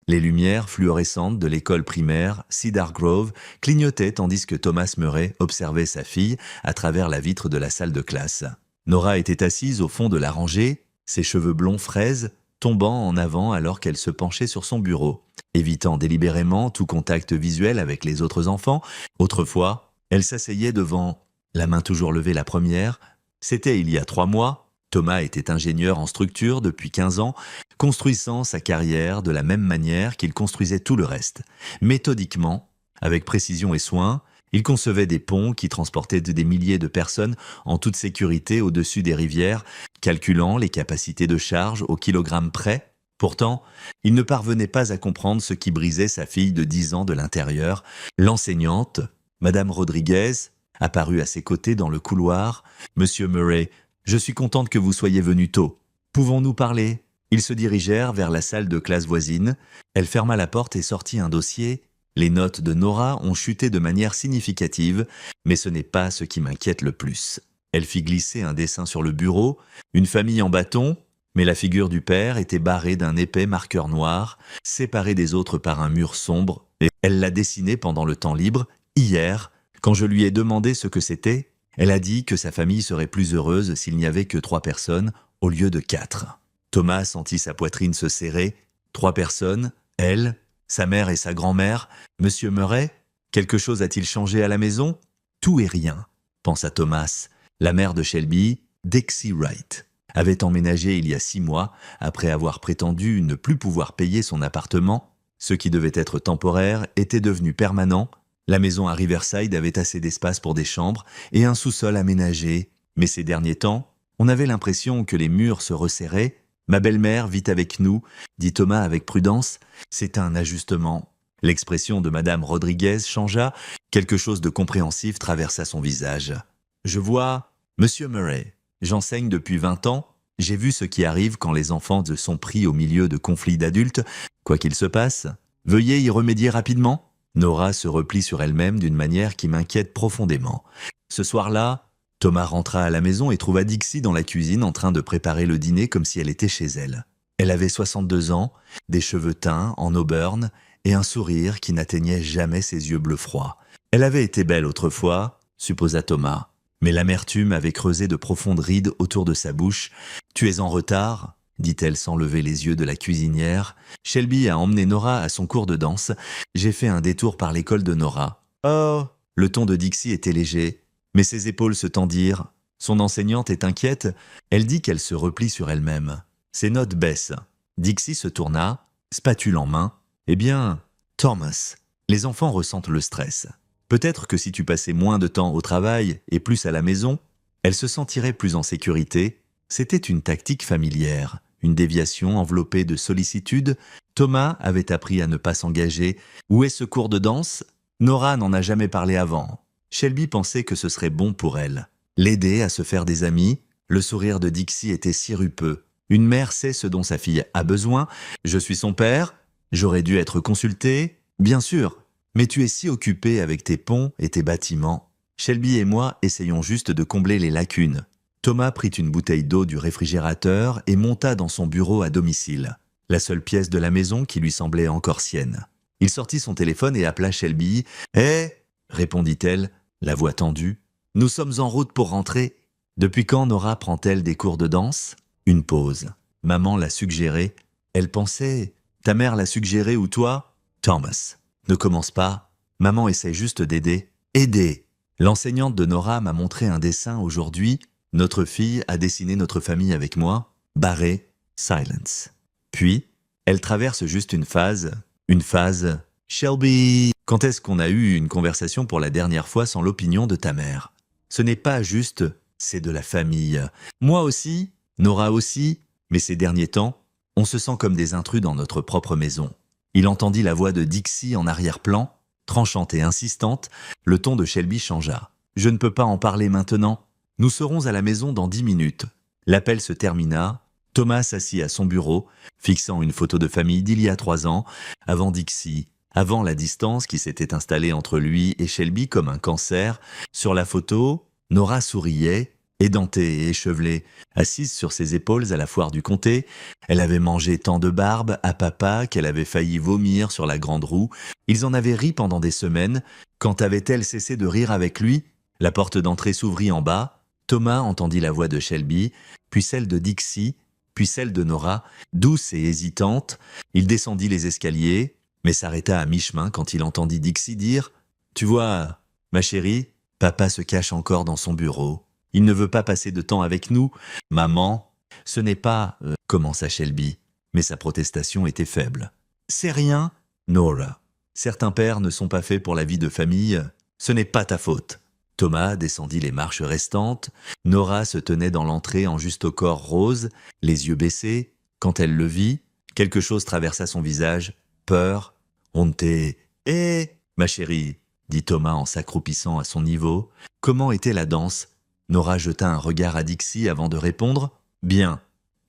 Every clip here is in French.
Les lumières fluorescentes de l'école primaire Cedar Grove clignotaient tandis que Thomas Murray observait sa fille à travers la vitre de la salle de classe. Nora était assise au fond de la rangée, ses cheveux blonds fraises tombant en avant alors qu'elle se penchait sur son bureau. Évitant délibérément tout contact visuel avec les autres enfants, autrefois, elle s'asseyait devant, la main toujours levée la première. C'était il y a 3 mois. Thomas était ingénieur en structure depuis 15 ans, construisant sa carrière de la même manière qu'il construisait tout le reste. Méthodiquement, avec précision et soin, il concevait des ponts qui transportaient des milliers de personnes en toute sécurité au-dessus des rivières, calculant les capacités de charge au kilogramme près. Pourtant, il ne parvenait pas à comprendre ce qui brisait sa fille de 10 ans de l'intérieur. L'enseignante, Madame Rodriguez, apparut à ses côtés dans le couloir. « Monsieur Murray, je suis contente que vous soyez venu tôt. Pouvons-nous parler ?» Ils se dirigèrent vers la salle de classe voisine. Elle ferma la porte et sortit un dossier. Les notes de Nora ont chuté de manière significative, mais ce n'est pas ce qui m'inquiète le plus. Elle fit glisser un dessin sur le bureau, une famille en bâton, mais la figure du père était barrée d'un épais marqueur noir, séparée des autres par un mur sombre, et elle l'a dessiné pendant le temps libre. Hier, quand je lui ai demandé ce que c'était, elle a dit que sa famille serait plus heureuse s'il n'y avait que 3 personnes au lieu de 4. Thomas sentit sa poitrine se serrer. 3 personnes, elle, sa mère et sa grand-mère. Monsieur Murray, quelque chose a-t-il changé à la maison? Tout et rien, pensa Thomas. La mère de Shelby, Dixie Wright, avait emménagé il y a 6 mois après avoir prétendu ne plus pouvoir payer son appartement. Ce qui devait être temporaire était devenu permanent. La maison à Riverside avait assez d'espace pour des chambres et un sous-sol aménagé. Mais ces derniers temps, on avait l'impression que les murs se resserraient. « Ma belle-mère vit avec nous », dit Thomas avec prudence. « C'est un ajustement. » L'expression de Madame Rodriguez changea. Quelque chose de compréhensif traversa son visage. « Je vois, Monsieur Murray, j'enseigne depuis 20 ans. J'ai vu ce qui arrive quand les enfants sont pris au milieu de conflits d'adultes. Quoi qu'il se passe, veuillez y remédier rapidement. » Nora se replie sur elle-même d'une manière qui m'inquiète profondément. Ce soir-là, Thomas rentra à la maison et trouva Dixie dans la cuisine en train de préparer le dîner comme si elle était chez elle. Elle avait 62 ans, des cheveux teints en auburn et un sourire qui n'atteignait jamais ses yeux bleus froids. Elle avait été belle autrefois, supposa Thomas, mais l'amertume avait creusé de profondes rides autour de sa bouche. « Tu es en retard ?» dit-elle sans lever les yeux de la cuisinière. « Shelby a emmené Nora à son cours de danse. J'ai fait un détour par l'école de Nora. »« Oh !» Le ton de Dixie était léger, mais ses épaules se tendirent. Son enseignante est inquiète. Elle dit qu'elle se replie sur elle-même. Ses notes baissent. Dixie se tourna, spatule en main. « Eh bien, Thomas, les enfants ressentent le stress. Peut-être que si tu passais moins de temps au travail et plus à la maison, elles se sentiraient plus en sécurité. » C'était une tactique familière, une déviation enveloppée de sollicitude. Thomas avait appris à ne pas s'engager. Où est ce cours de danse? Nora n'en a jamais parlé avant. Shelby pensait que ce serait bon pour elle. L'aider à se faire des amis. Le sourire de Dixie était sirupeux. Une mère sait ce dont sa fille a besoin. Je suis son père. J'aurais dû être consulté. Bien sûr. Mais tu es si occupé avec tes ponts et tes bâtiments. Shelby et moi essayons juste de combler les lacunes. Thomas prit une bouteille d'eau du réfrigérateur et monta dans son bureau à domicile, la seule pièce de la maison qui lui semblait encore sienne. Il sortit son téléphone et appela Shelby. « Hé !» répondit-elle, la voix tendue. « Nous sommes en route pour rentrer. » Depuis quand Nora prend-elle des cours de danse? Une pause. Maman l'a suggéré. Elle pensait. Ta mère l'a suggéré ou toi? Thomas. Ne commence pas. Maman essaie juste d'aider. Aider. L'enseignante de Nora m'a montré un dessin aujourd'hui. Notre fille a dessiné notre famille avec moi. Barré. Silence. Puis, elle traverse juste une phase. Une phase. Shelby. Quand est-ce qu'on a eu une conversation pour la dernière fois sans l'opinion de ta mère? Ce n'est pas juste, c'est de la famille. Moi aussi, Nora aussi, mais ces derniers temps, on se sent comme des intrus dans notre propre maison. Il entendit la voix de Dixie en arrière-plan, tranchante et insistante. Le ton de Shelby changea. Je ne peux pas en parler maintenant. Nous serons à la maison dans 10 minutes. L'appel se termina. Thomas s'assit à son bureau, fixant une photo de famille d'il y a 3 ans, avant Dixie, avant la distance qui s'était installée entre lui et Shelby comme un cancer. Sur la photo, Nora souriait. édentée et échevelée, assise sur ses épaules à la foire du comté. Elle avait mangé tant de barbe à papa qu'elle avait failli vomir sur la grande roue. Ils en avaient ri pendant des semaines. Quand avait-elle cessé de rire avec lui? La porte d'entrée s'ouvrit en bas. Thomas entendit la voix de Shelby, puis celle de Dixie, puis celle de Nora, douce et hésitante. Il descendit les escaliers, mais s'arrêta à mi-chemin quand il entendit Dixie dire « Tu vois, ma chérie, papa se cache encore dans son bureau. Il ne veut pas passer de temps avec nous. Maman, ce n'est pas... commença Shelby, mais sa protestation était faible. « C'est rien, Nora. Certains pères ne sont pas faits pour la vie de famille. Ce n'est pas ta faute. » Thomas descendit les marches restantes. Nora se tenait dans l'entrée en juste au corps rose, les yeux baissés. Quand elle le vit, quelque chose traversa son visage. Peur, honte. « Hé, ma chérie !» dit Thomas en s'accroupissant à son niveau. « Comment était la danse ?» Nora jeta un regard à Dixie avant de répondre. « Bien.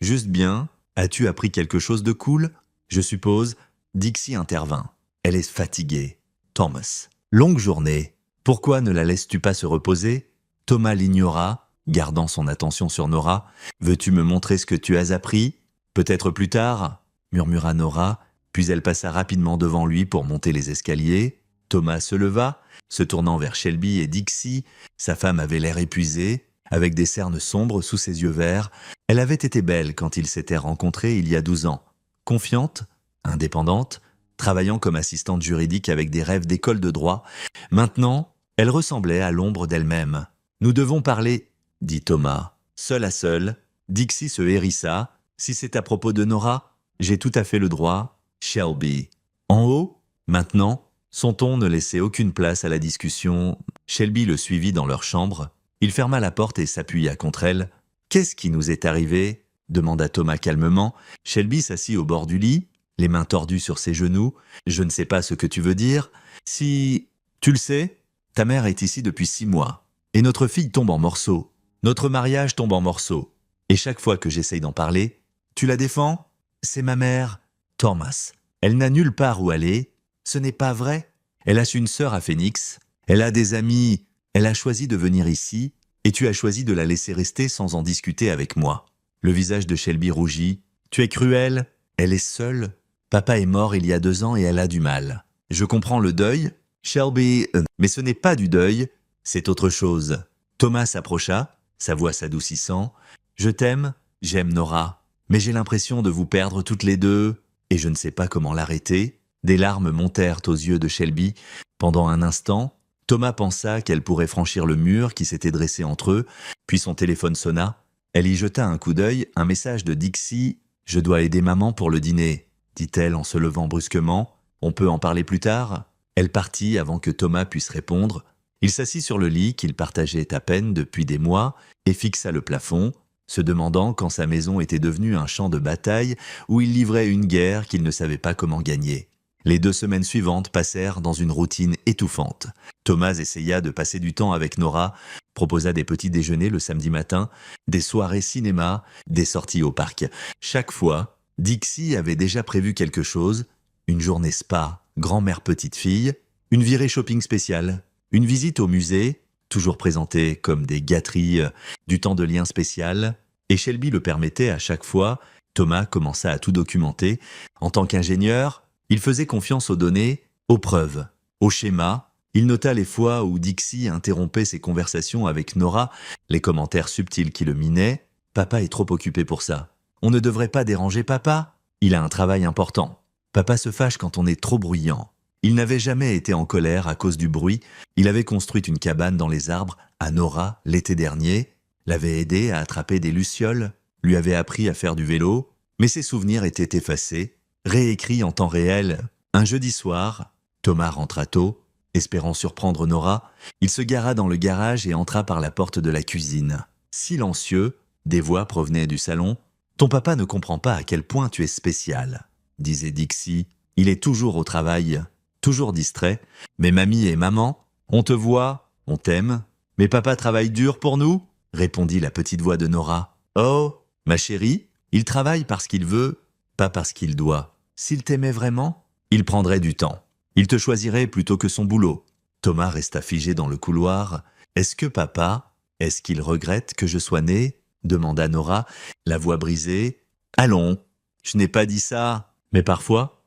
Juste bien. As-tu appris quelque chose de cool ?» Je suppose. Dixie intervint. « Elle est fatiguée. Thomas. Longue journée. Pourquoi ne la laisses-tu pas se reposer ?» Thomas l'ignora, gardant son attention sur Nora. « Veux-tu me montrer ce que tu as appris ? Peut-être plus tard ?» murmura Nora, puis elle passa rapidement devant lui pour monter les escaliers. Thomas se leva, se tournant vers Shelby et Dixie. Sa femme avait l'air épuisée, avec des cernes sombres sous ses yeux verts. Elle avait été belle quand ils s'étaient rencontrés il y a 12 ans. Confiante, indépendante, travaillant comme assistante juridique avec des rêves d'école de droit. Maintenant, elle ressemblait à l'ombre d'elle-même. « Nous devons parler, » dit Thomas. Seul à seul, Dixie se hérissa. « Si c'est à propos de Nora, j'ai tout à fait le droit. » Shelby. En haut, maintenant, son ton ne laissait aucune place à la discussion. Shelby le suivit dans leur chambre. Il ferma la porte et s'appuya contre elle. « Qu'est-ce qui nous est arrivé ?» demanda Thomas calmement. Shelby s'assit au bord du lit, les mains tordues sur ses genoux. « Je ne sais pas ce que tu veux dire. Si... Tu le sais, ta mère est ici depuis 6 mois. Et notre fille tombe en morceaux. Notre mariage tombe en morceaux. Et chaque fois que j'essaye d'en parler, tu la défends ? C'est ma mère, Thomas. Elle n'a nulle part où aller. Ce n'est pas vrai. Elle a une sœur à Phoenix. Elle a des amis. Elle a choisi de venir ici. Et tu as choisi de la laisser rester sans en discuter avec moi. » Le visage de Shelby rougit. « Tu es cruel. Elle est seule. Papa est mort il y a 2 ans et elle a du mal. Je comprends le deuil. Shelby, mais ce n'est pas du deuil. C'est autre chose. » Thomas s'approcha, sa voix s'adoucissant. « Je t'aime, j'aime Nora. Mais j'ai l'impression de vous perdre toutes les deux. Et je ne sais pas comment l'arrêter. » Des larmes montèrent aux yeux de Shelby. Pendant un instant, Thomas pensa qu'elle pourrait franchir le mur qui s'était dressé entre eux, puis son téléphone sonna. Elle y jeta un coup d'œil, un message de Dixie. « Je dois aider maman pour le dîner », dit-elle en se levant brusquement. « On peut en parler plus tard ?» Elle partit avant que Thomas puisse répondre. Il s'assit sur le lit qu'il partageait à peine depuis des mois et fixa le plafond, se demandant quand sa maison était devenue un champ de bataille où il livrait une guerre qu'il ne savait pas comment gagner. Les 2 semaines suivantes passèrent dans une routine étouffante. Thomas essaya de passer du temps avec Nora, proposa des petits déjeuners le samedi matin, des soirées cinéma, des sorties au parc. Chaque fois, Dixie avait déjà prévu quelque chose, une journée spa, grand-mère petite-fille, une virée shopping spéciale, une visite au musée, toujours présentée comme des gâteries du temps de lien spécial, et Shelby le permettait à chaque fois. Thomas commença à tout documenter. En tant qu'ingénieur, il faisait confiance aux données, aux preuves, aux schémas. Il nota les fois où Dixie interrompait ses conversations avec Nora, les commentaires subtils qui le minaient. « Papa est trop occupé pour ça. On ne devrait pas déranger papa. Il a un travail important. Papa se fâche quand on est trop bruyant. » Il n'avait jamais été en colère à cause du bruit. Il avait construit une cabane dans les arbres à Nora l'été dernier, l'avait aidé à attraper des lucioles, lui avait appris à faire du vélo, mais ses souvenirs étaient effacés, réécrits en temps réel. Un jeudi soir, Thomas rentra tôt, espérant surprendre Nora. Il se gara dans le garage et entra par la porte de la cuisine. Silencieux, des voix provenaient du salon. « Ton papa ne comprend pas à quel point tu es spécial », disait Dixie. « Il est toujours au travail. » Toujours distrait. « Mais mamie et maman, on te voit, on t'aime. Mais papa travaille dur pour nous ?» répondit la petite voix de Nora. « Oh, ma chérie, il travaille parce qu'il veut, pas parce qu'il doit. S'il t'aimait vraiment, il prendrait du temps. Il te choisirait plutôt que son boulot. » Thomas resta figé dans le couloir. « Est-ce que papa, Est-ce qu'il regrette que je sois née demanda Nora, la voix brisée. Allons, je n'ai pas dit ça. Mais parfois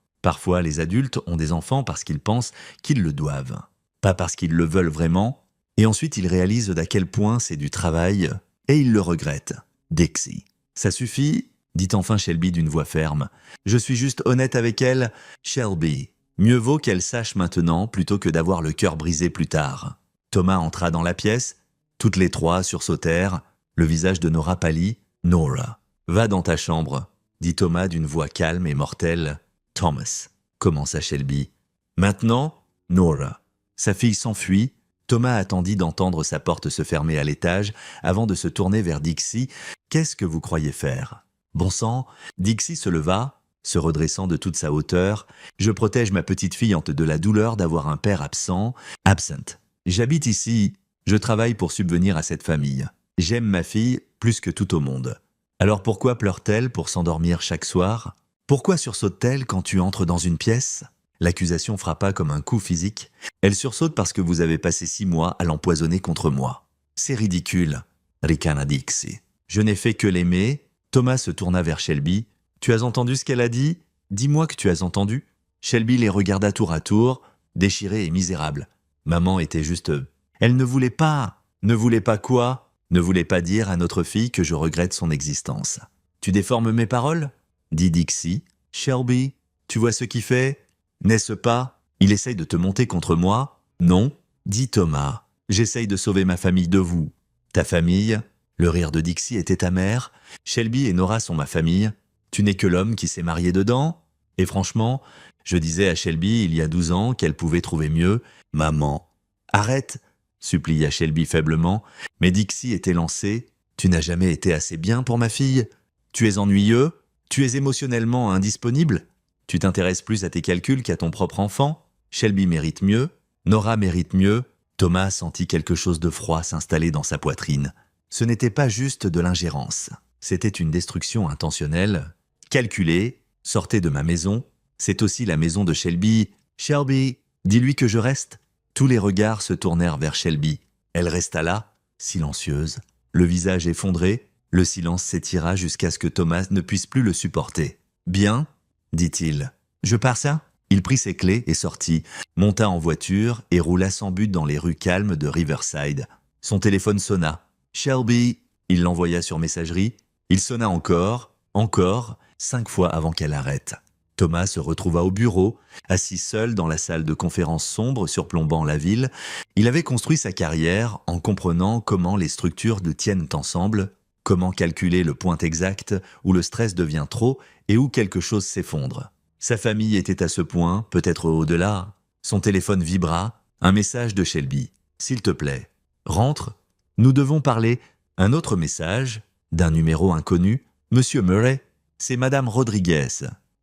les adultes ont des enfants parce qu'ils pensent qu'ils le doivent, pas parce qu'ils le veulent vraiment, et ensuite ils réalisent d'à quel point c'est du travail, et ils le regrettent. Dixie. Ça suffit, dit enfin Shelby d'une voix ferme. Je suis juste honnête avec elle, Shelby. Mieux vaut qu'elle sache maintenant plutôt que d'avoir le cœur brisé plus tard. Thomas entra dans la pièce. Toutes les trois sursautèrent. Le visage de Nora pâlit. Nora, va dans ta chambre, dit Thomas d'une voix calme et mortelle. Thomas, commença Shelby. Maintenant, Nora. Sa fille s'enfuit. Thomas attendit d'entendre sa porte se fermer à l'étage avant de se tourner vers Dixie. Qu'est-ce que vous croyez faire? Bon sang, Dixie se leva, se redressant de toute sa hauteur. Je protège ma petite fille de la douleur d'avoir un père absent. Absent. J'habite ici. Je travaille pour subvenir à cette famille. J'aime ma fille plus que tout au monde. Alors pourquoi pleure-t-elle pour s'endormir chaque soir? Pourquoi sursaute-t-elle quand tu entres dans une pièce? L'accusation frappa comme un coup physique. Elle sursaute parce que vous avez passé 6 mois à l'empoisonner contre moi. C'est ridicule, ricana Dixie. Je n'ai fait que l'aimer. Thomas se tourna vers Shelby. Tu as entendu ce qu'elle a dit? Dis-moi que tu as entendu. Shelby les regarda tour à tour, déchirée et misérable. Maman était juste... Elle ne voulait pas. Ne voulait pas quoi? Ne voulait pas dire à notre fille que je regrette son existence. Tu déformes mes paroles? Dit Dixie. Shelby, tu vois ce qu'il fait? N'est-ce pas? Il essaye de te monter contre moi? Non? Dit Thomas. J'essaye de sauver ma famille de vous. Ta famille? Le rire de Dixie était amer. Shelby et Nora sont ma famille. Tu n'es que l'homme qui s'est marié dedans? Et franchement, je disais à Shelby il y a 12 ans qu'elle pouvait trouver mieux. Maman. Arrête, supplia Shelby faiblement. Mais Dixie était lancée. Tu n'as jamais été assez bien pour ma fille? Tu es ennuyeux? Tu es émotionnellement indisponible? Tu t'intéresses plus à tes calculs qu'à ton propre enfant? Shelby mérite mieux. Nora mérite mieux. Thomas sentit quelque chose de froid s'installer dans sa poitrine. Ce n'était pas juste de l'ingérence. C'était une destruction intentionnelle. Calculée, sortez de ma maison. C'est aussi la maison de Shelby. Shelby, dis-lui que je reste. Tous les regards se tournèrent vers Shelby. Elle resta là, silencieuse, le visage effondré. Le silence s'étira jusqu'à ce que Thomas ne puisse plus le supporter. Bien, dit-il. Je pars ça? Il prit ses clés et sortit, monta en voiture et roula sans but dans les rues calmes de Riverside. Son téléphone sonna. Shelby, il l'envoya sur messagerie. Il sonna encore, 5 fois avant qu'elle arrête. Thomas se retrouva au bureau, assis seul dans la salle de conférence sombre surplombant la ville. Il avait construit sa carrière en comprenant comment les structures tiennent ensemble, comment calculer le point exact où le stress devient trop et où quelque chose s'effondre. Sa famille était à ce point, peut-être au-delà. Son téléphone vibra, un message de Shelby. « S'il te plaît, rentre, nous devons parler. » Un autre message, d'un numéro inconnu. « Monsieur Murray, c'est Madame Rodriguez. »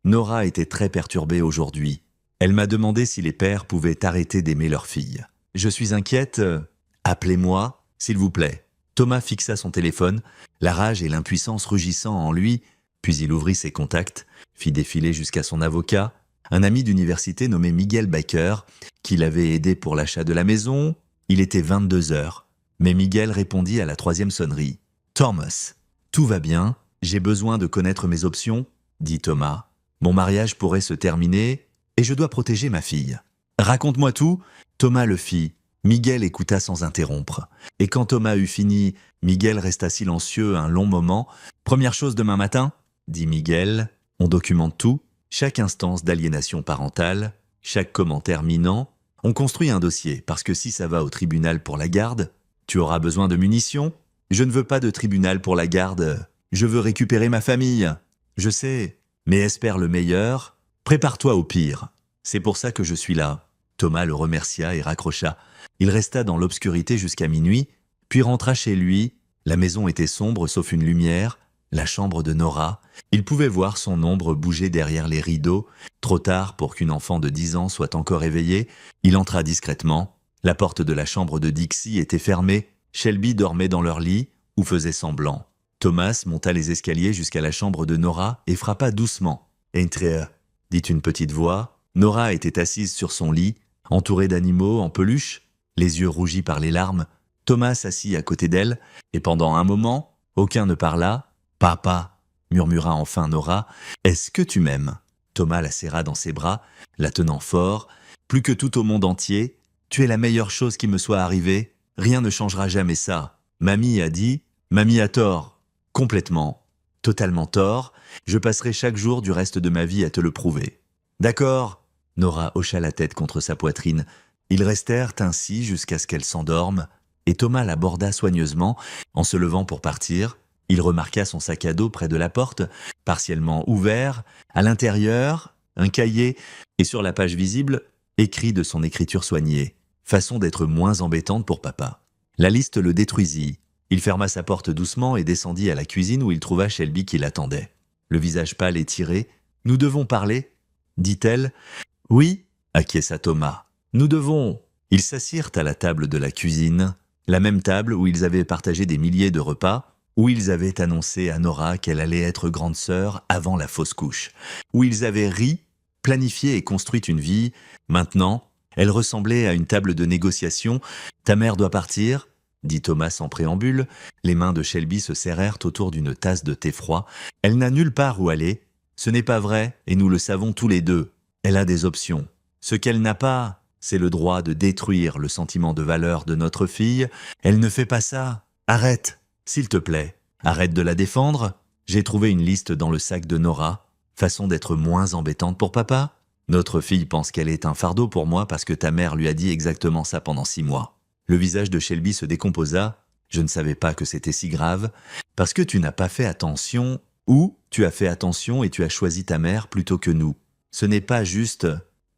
Nora était très perturbée aujourd'hui. Elle m'a demandé si les pères pouvaient arrêter d'aimer leur fille. « Je suis inquiète. Appelez-moi, s'il vous plaît. » Thomas fixa son téléphone, la rage et l'impuissance rugissant en lui, puis il ouvrit ses contacts, fit défiler jusqu'à son avocat, un ami d'université nommé Miguel Baker, qui l'avait aidé pour l'achat de la maison. Il était 22 heures, mais Miguel répondit à la 3e sonnerie. « Thomas, tout va bien, j'ai besoin de connaître mes options, » dit Thomas. « Mon mariage pourrait se terminer et je dois protéger ma fille. »« Raconte-moi tout. » Thomas le fit. Miguel écouta sans interrompre. Et quand Thomas eut fini, Miguel resta silencieux un long moment. « Première chose demain matin, » dit Miguel. « On documente tout, chaque instance d'aliénation parentale, chaque commentaire minant. On construit un dossier, parce que si ça va au tribunal pour la garde, tu auras besoin de munitions. Je ne veux pas de tribunal pour la garde. Je veux récupérer ma famille. Je sais, mais espère le meilleur. Prépare-toi au pire. C'est pour ça que je suis là. » Thomas le remercia et raccrocha. Il resta dans l'obscurité jusqu'à minuit, puis rentra chez lui. La maison était sombre sauf une lumière, la chambre de Nora. Il pouvait voir son ombre bouger derrière les rideaux. Trop tard pour qu'une enfant de 10 ans soit encore éveillée. Il entra discrètement. La porte de la chambre de Dixie était fermée. Shelby dormait dans leur lit ou faisait semblant. Thomas monta les escaliers jusqu'à la chambre de Nora et frappa doucement. « Entrez », dit une petite voix. Nora était assise sur son lit, entourée d'animaux en peluche, les yeux rougis par les larmes. Thomas s'assit à côté d'elle, et pendant un moment, aucun ne parla. « Papa » murmura enfin Nora, « est-ce que tu m'aimes » Thomas la serra dans ses bras, la tenant fort. « Plus que tout au monde entier, tu es la meilleure chose qui me soit arrivée. Rien ne changera jamais ça. Mamie a dit, mamie a tort. Complètement, totalement tort. Je passerai chaque jour du reste de ma vie à te le prouver. » « D'accord » Nora hocha la tête contre sa poitrine. Ils restèrent ainsi jusqu'à ce qu'elle s'endorme, et Thomas l'aborda soigneusement en se levant pour partir. Il remarqua son sac à dos près de la porte, partiellement ouvert. À l'intérieur, un cahier, et sur la page visible, écrit de son écriture soignée. Façon d'être moins embêtante pour papa. La liste le détruisit. Il ferma sa porte doucement et descendit à la cuisine où il trouva Shelby qui l'attendait. Le visage pâle et tiré. « Nous devons parler » dit-elle. « Oui » acquiesça Thomas. « Nous devons. » Ils s'assirent à la table de la cuisine, la même table où ils avaient partagé des milliers de repas, où ils avaient annoncé à Nora qu'elle allait être grande sœur avant la fausse couche, où ils avaient ri, planifié et construit une vie. Maintenant, elle ressemblait à une table de négociation. « Ta mère doit partir » dit Thomas sans préambule. Les mains de Shelby se serrèrent autour d'une tasse de thé froid. « Elle n'a nulle part où aller. Ce n'est pas vrai, et nous le savons tous les deux. Elle a des options. Ce qu'elle n'a pas, c'est le droit de détruire le sentiment de valeur de notre fille. Elle ne fait pas ça. Arrête, s'il te plaît. Arrête de la défendre. J'ai trouvé une liste dans le sac de Nora. Façon d'être moins embêtante pour papa. Notre fille pense qu'elle est un fardeau pour moi parce que ta mère lui a dit exactement ça pendant 6 mois. » Le visage de Shelby se décomposa. « Je ne savais pas que c'était si grave. Parce que tu n'as pas fait attention, ou tu as fait attention et tu as choisi ta mère plutôt que nous. Ce n'est pas juste.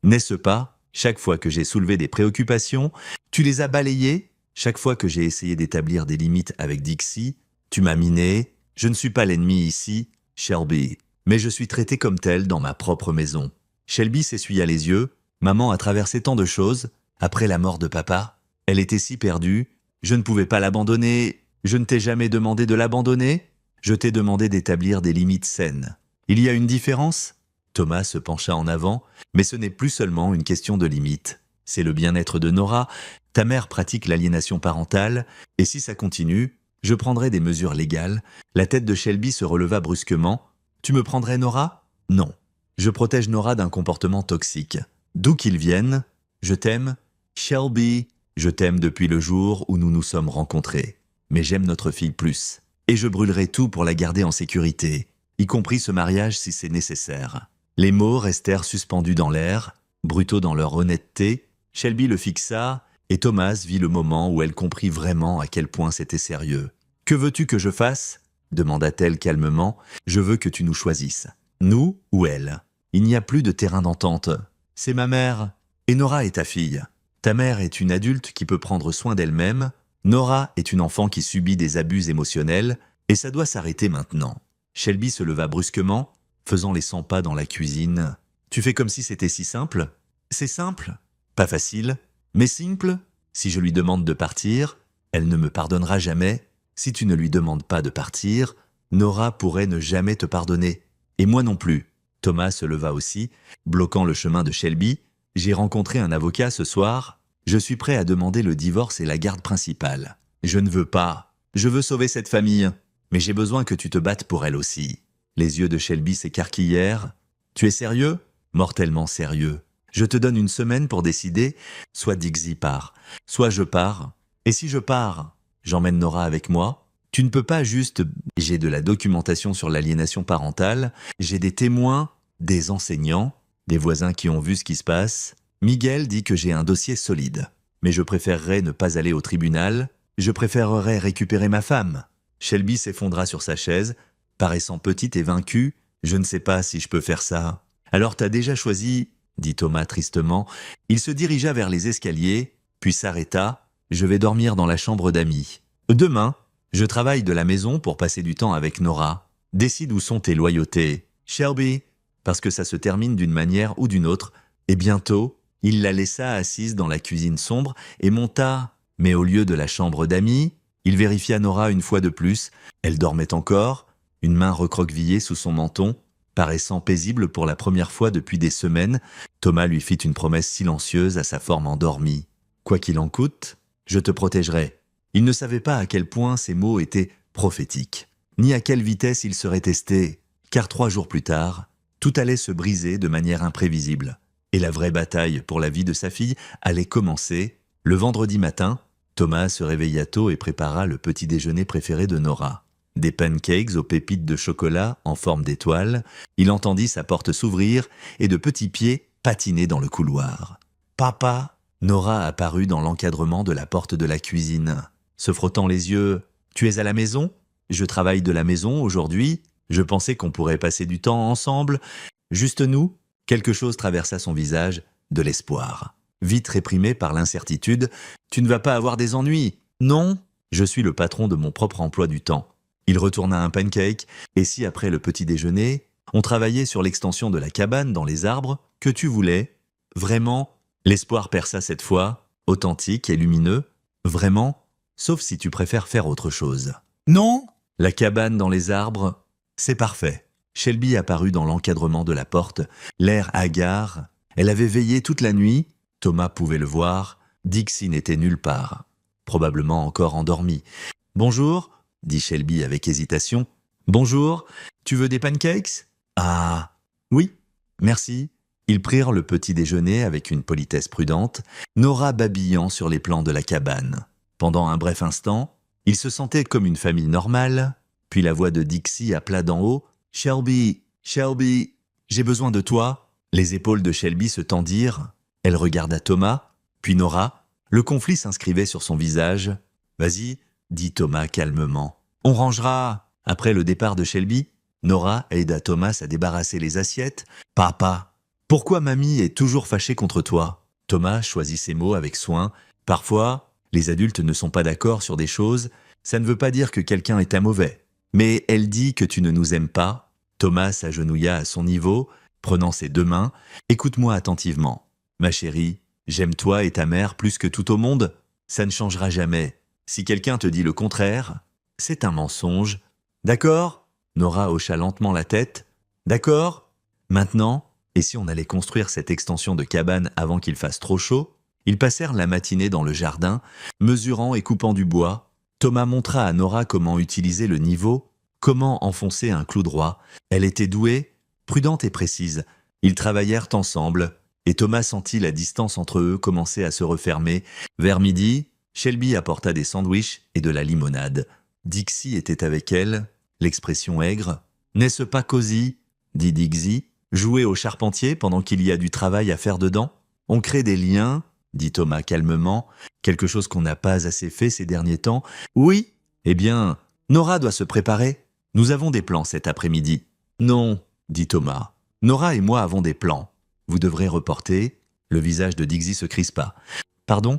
N'est-ce pas ? Chaque fois que j'ai soulevé des préoccupations, tu les as balayées. Chaque fois que j'ai essayé d'établir des limites avec Dixie, tu m'as miné. Je ne suis pas l'ennemi ici, Shelby. Mais je suis traité comme tel dans ma propre maison. » Shelby s'essuya les yeux. Maman a traversé tant de choses. Après la mort de papa, elle était si perdue. Je ne pouvais pas l'abandonner. Je ne t'ai jamais demandé de l'abandonner. Je t'ai demandé d'établir des limites saines. Il y a une différence ? Thomas se pencha en avant, mais ce n'est plus seulement une question de limites. C'est le bien-être de Nora. Ta mère pratique l'aliénation parentale, et si ça continue, je prendrai des mesures légales. La tête de Shelby se releva brusquement. Tu me prendrais Nora ? Non. Je protège Nora d'un comportement toxique. D'où qu'il vienne, je t'aime, Shelby. Je t'aime depuis le jour où nous nous sommes rencontrés. Mais j'aime notre fille plus. Et je brûlerai tout pour la garder en sécurité, y compris ce mariage si c'est nécessaire. Les mots restèrent suspendus dans l'air, brutaux dans leur honnêteté. Shelby le fixa, et Thomas vit le moment où elle comprit vraiment à quel point c'était sérieux. « Que veux-tu que je fasse ?» demanda-t-elle calmement. « Je veux que tu nous choisisses. Nous ou elle. Il n'y a plus de terrain d'entente. C'est ma mère, et Nora est ta fille. Ta mère est une adulte qui peut prendre soin d'elle-même. Nora est une enfant qui subit des abus émotionnels, et ça doit s'arrêter maintenant. » Shelby se leva brusquement, faisant les 100 pas dans la cuisine. « Tu fais comme si c'était si simple ? C'est simple ? Pas facile, mais simple. Si je lui demande de partir, elle ne me pardonnera jamais. Si tu ne lui demandes pas de partir, Nora pourrait ne jamais te pardonner. Et moi non plus. » Thomas se leva aussi, bloquant le chemin de Shelby. « J'ai rencontré un avocat ce soir. Je suis prêt à demander le divorce et la garde principale. Je ne veux pas. Je veux sauver cette famille. Mais j'ai besoin que tu te battes pour elle aussi. » Les yeux de Shelby s'écarquillèrent. « Tu es sérieux ? Mortellement sérieux. Je te donne une semaine pour décider. Soit Dixie part, soit je pars. Et si je pars, j'emmène Nora avec moi. Tu ne peux pas juste... J'ai de la documentation sur l'aliénation parentale. J'ai des témoins, des enseignants, des voisins qui ont vu ce qui se passe. Miguel dit que j'ai un dossier solide. Mais je préférerais ne pas aller au tribunal. Je préférerais récupérer ma femme. » Shelby s'effondra sur sa chaise, paraissant petite et vaincue. « Je ne sais pas si je peux faire ça. »« Alors t'as déjà choisi ?» dit Thomas tristement. Il se dirigea vers les escaliers, puis s'arrêta. « Je vais dormir dans la chambre d'amis. Demain, je travaille de la maison pour passer du temps avec Nora. Décide où sont tes loyautés. Shelby, parce que ça se termine d'une manière ou d'une autre. » Et bientôt, il la laissa assise dans la cuisine sombre et monta. Mais au lieu de la chambre d'amis, il vérifia Nora une fois de plus. Elle dormait encore, une main recroquevillée sous son menton, paraissant paisible pour la première fois depuis des semaines. Thomas lui fit une promesse silencieuse à sa forme endormie. « Quoi qu'il en coûte, je te protégerai. Il ne savait pas à quel point ces mots étaient prophétiques, ni à quelle vitesse ils seraient testés, car 3 jours plus tard, tout allait se briser de manière imprévisible. Et la vraie bataille pour la vie de sa fille allait commencer. Le vendredi matin, Thomas se réveilla tôt et prépara le petit déjeuner préféré de Nora. Des pancakes aux pépites de chocolat en forme d'étoile. Il entendit sa porte s'ouvrir et de petits pieds patiner dans le couloir. « Papa !» Nora apparut dans l'encadrement de la porte de la cuisine. Se frottant les yeux, « Tu es à la maison ? Je travaille de la maison aujourd'hui. Je pensais qu'on pourrait passer du temps ensemble. Juste nous ?» Quelque chose traversa son visage, de l'espoir. Vite réprimé par l'incertitude, « Tu ne vas pas avoir des ennuis ? Non ? Je suis le patron de mon propre emploi du temps. » Il retourna un pancake, et si après le petit déjeuner, on travaillait sur l'extension de la cabane dans les arbres, que tu voulais ? Vraiment ? L'espoir perça cette fois, authentique et lumineux. Vraiment ? Sauf si tu préfères faire autre chose. Non ? La cabane dans les arbres, c'est parfait. Shelby apparut dans l'encadrement de la porte, l'air hagard. Elle avait veillé toute la nuit. Thomas pouvait le voir. Dixie n'était nulle part. Probablement encore endormi. « Bonjour », dit Shelby avec hésitation. « Bonjour, tu veux des pancakes ?»« Ah, oui, merci. » Ils prirent le petit déjeuner avec une politesse prudente, Nora babillant sur les plans de la cabane. Pendant un bref instant, ils se sentaient comme une famille normale, puis la voix de Dixie appela d'en haut « Shelby, Shelby, j'ai besoin de toi !» Les épaules de Shelby se tendirent, elle regarda Thomas, puis Nora. Le conflit s'inscrivait sur son visage. « Vas-y !» dit Thomas calmement. « On rangera !» Après le départ de Shelby, Nora aida Thomas à débarrasser les assiettes. « Papa, pourquoi mamie est toujours fâchée contre toi ?» Thomas choisit ses mots avec soin. « Parfois, les adultes ne sont pas d'accord sur des choses. Ça ne veut pas dire que quelqu'un est un mauvais. Mais elle dit que tu ne nous aimes pas. » Thomas s'agenouilla à son niveau, prenant ses 2 mains. « Écoute-moi attentivement. Ma chérie, j'aime toi et ta mère plus que tout au monde. Ça ne changera jamais. Si quelqu'un te dit le contraire, c'est un mensonge. D'accord ?» Nora hocha lentement la tête. « D'accord ? Maintenant, et si on allait construire cette extension de cabane avant qu'il fasse trop chaud ?» Ils passèrent la matinée dans le jardin, mesurant et coupant du bois. Thomas montra à Nora comment utiliser le niveau, comment enfoncer un clou droit. Elle était douée, prudente et précise. Ils travaillèrent ensemble, et Thomas sentit la distance entre eux commencer à se refermer. Vers midi, Shelby apporta des sandwichs et de la limonade. Dixie était avec elle, l'expression aigre. « N'est-ce pas cosy ?» dit Dixie. « Jouer au charpentier pendant qu'il y a du travail à faire dedans ? On crée des liens ?» dit Thomas calmement. « Quelque chose qu'on n'a pas assez fait ces derniers temps. »« Oui ? Eh bien, Nora doit se préparer. Nous avons des plans cet après-midi. »« Non, » dit Thomas. « Nora et moi avons des plans. Vous devrez reporter. » Le visage de Dixie se crispa. « Pardon,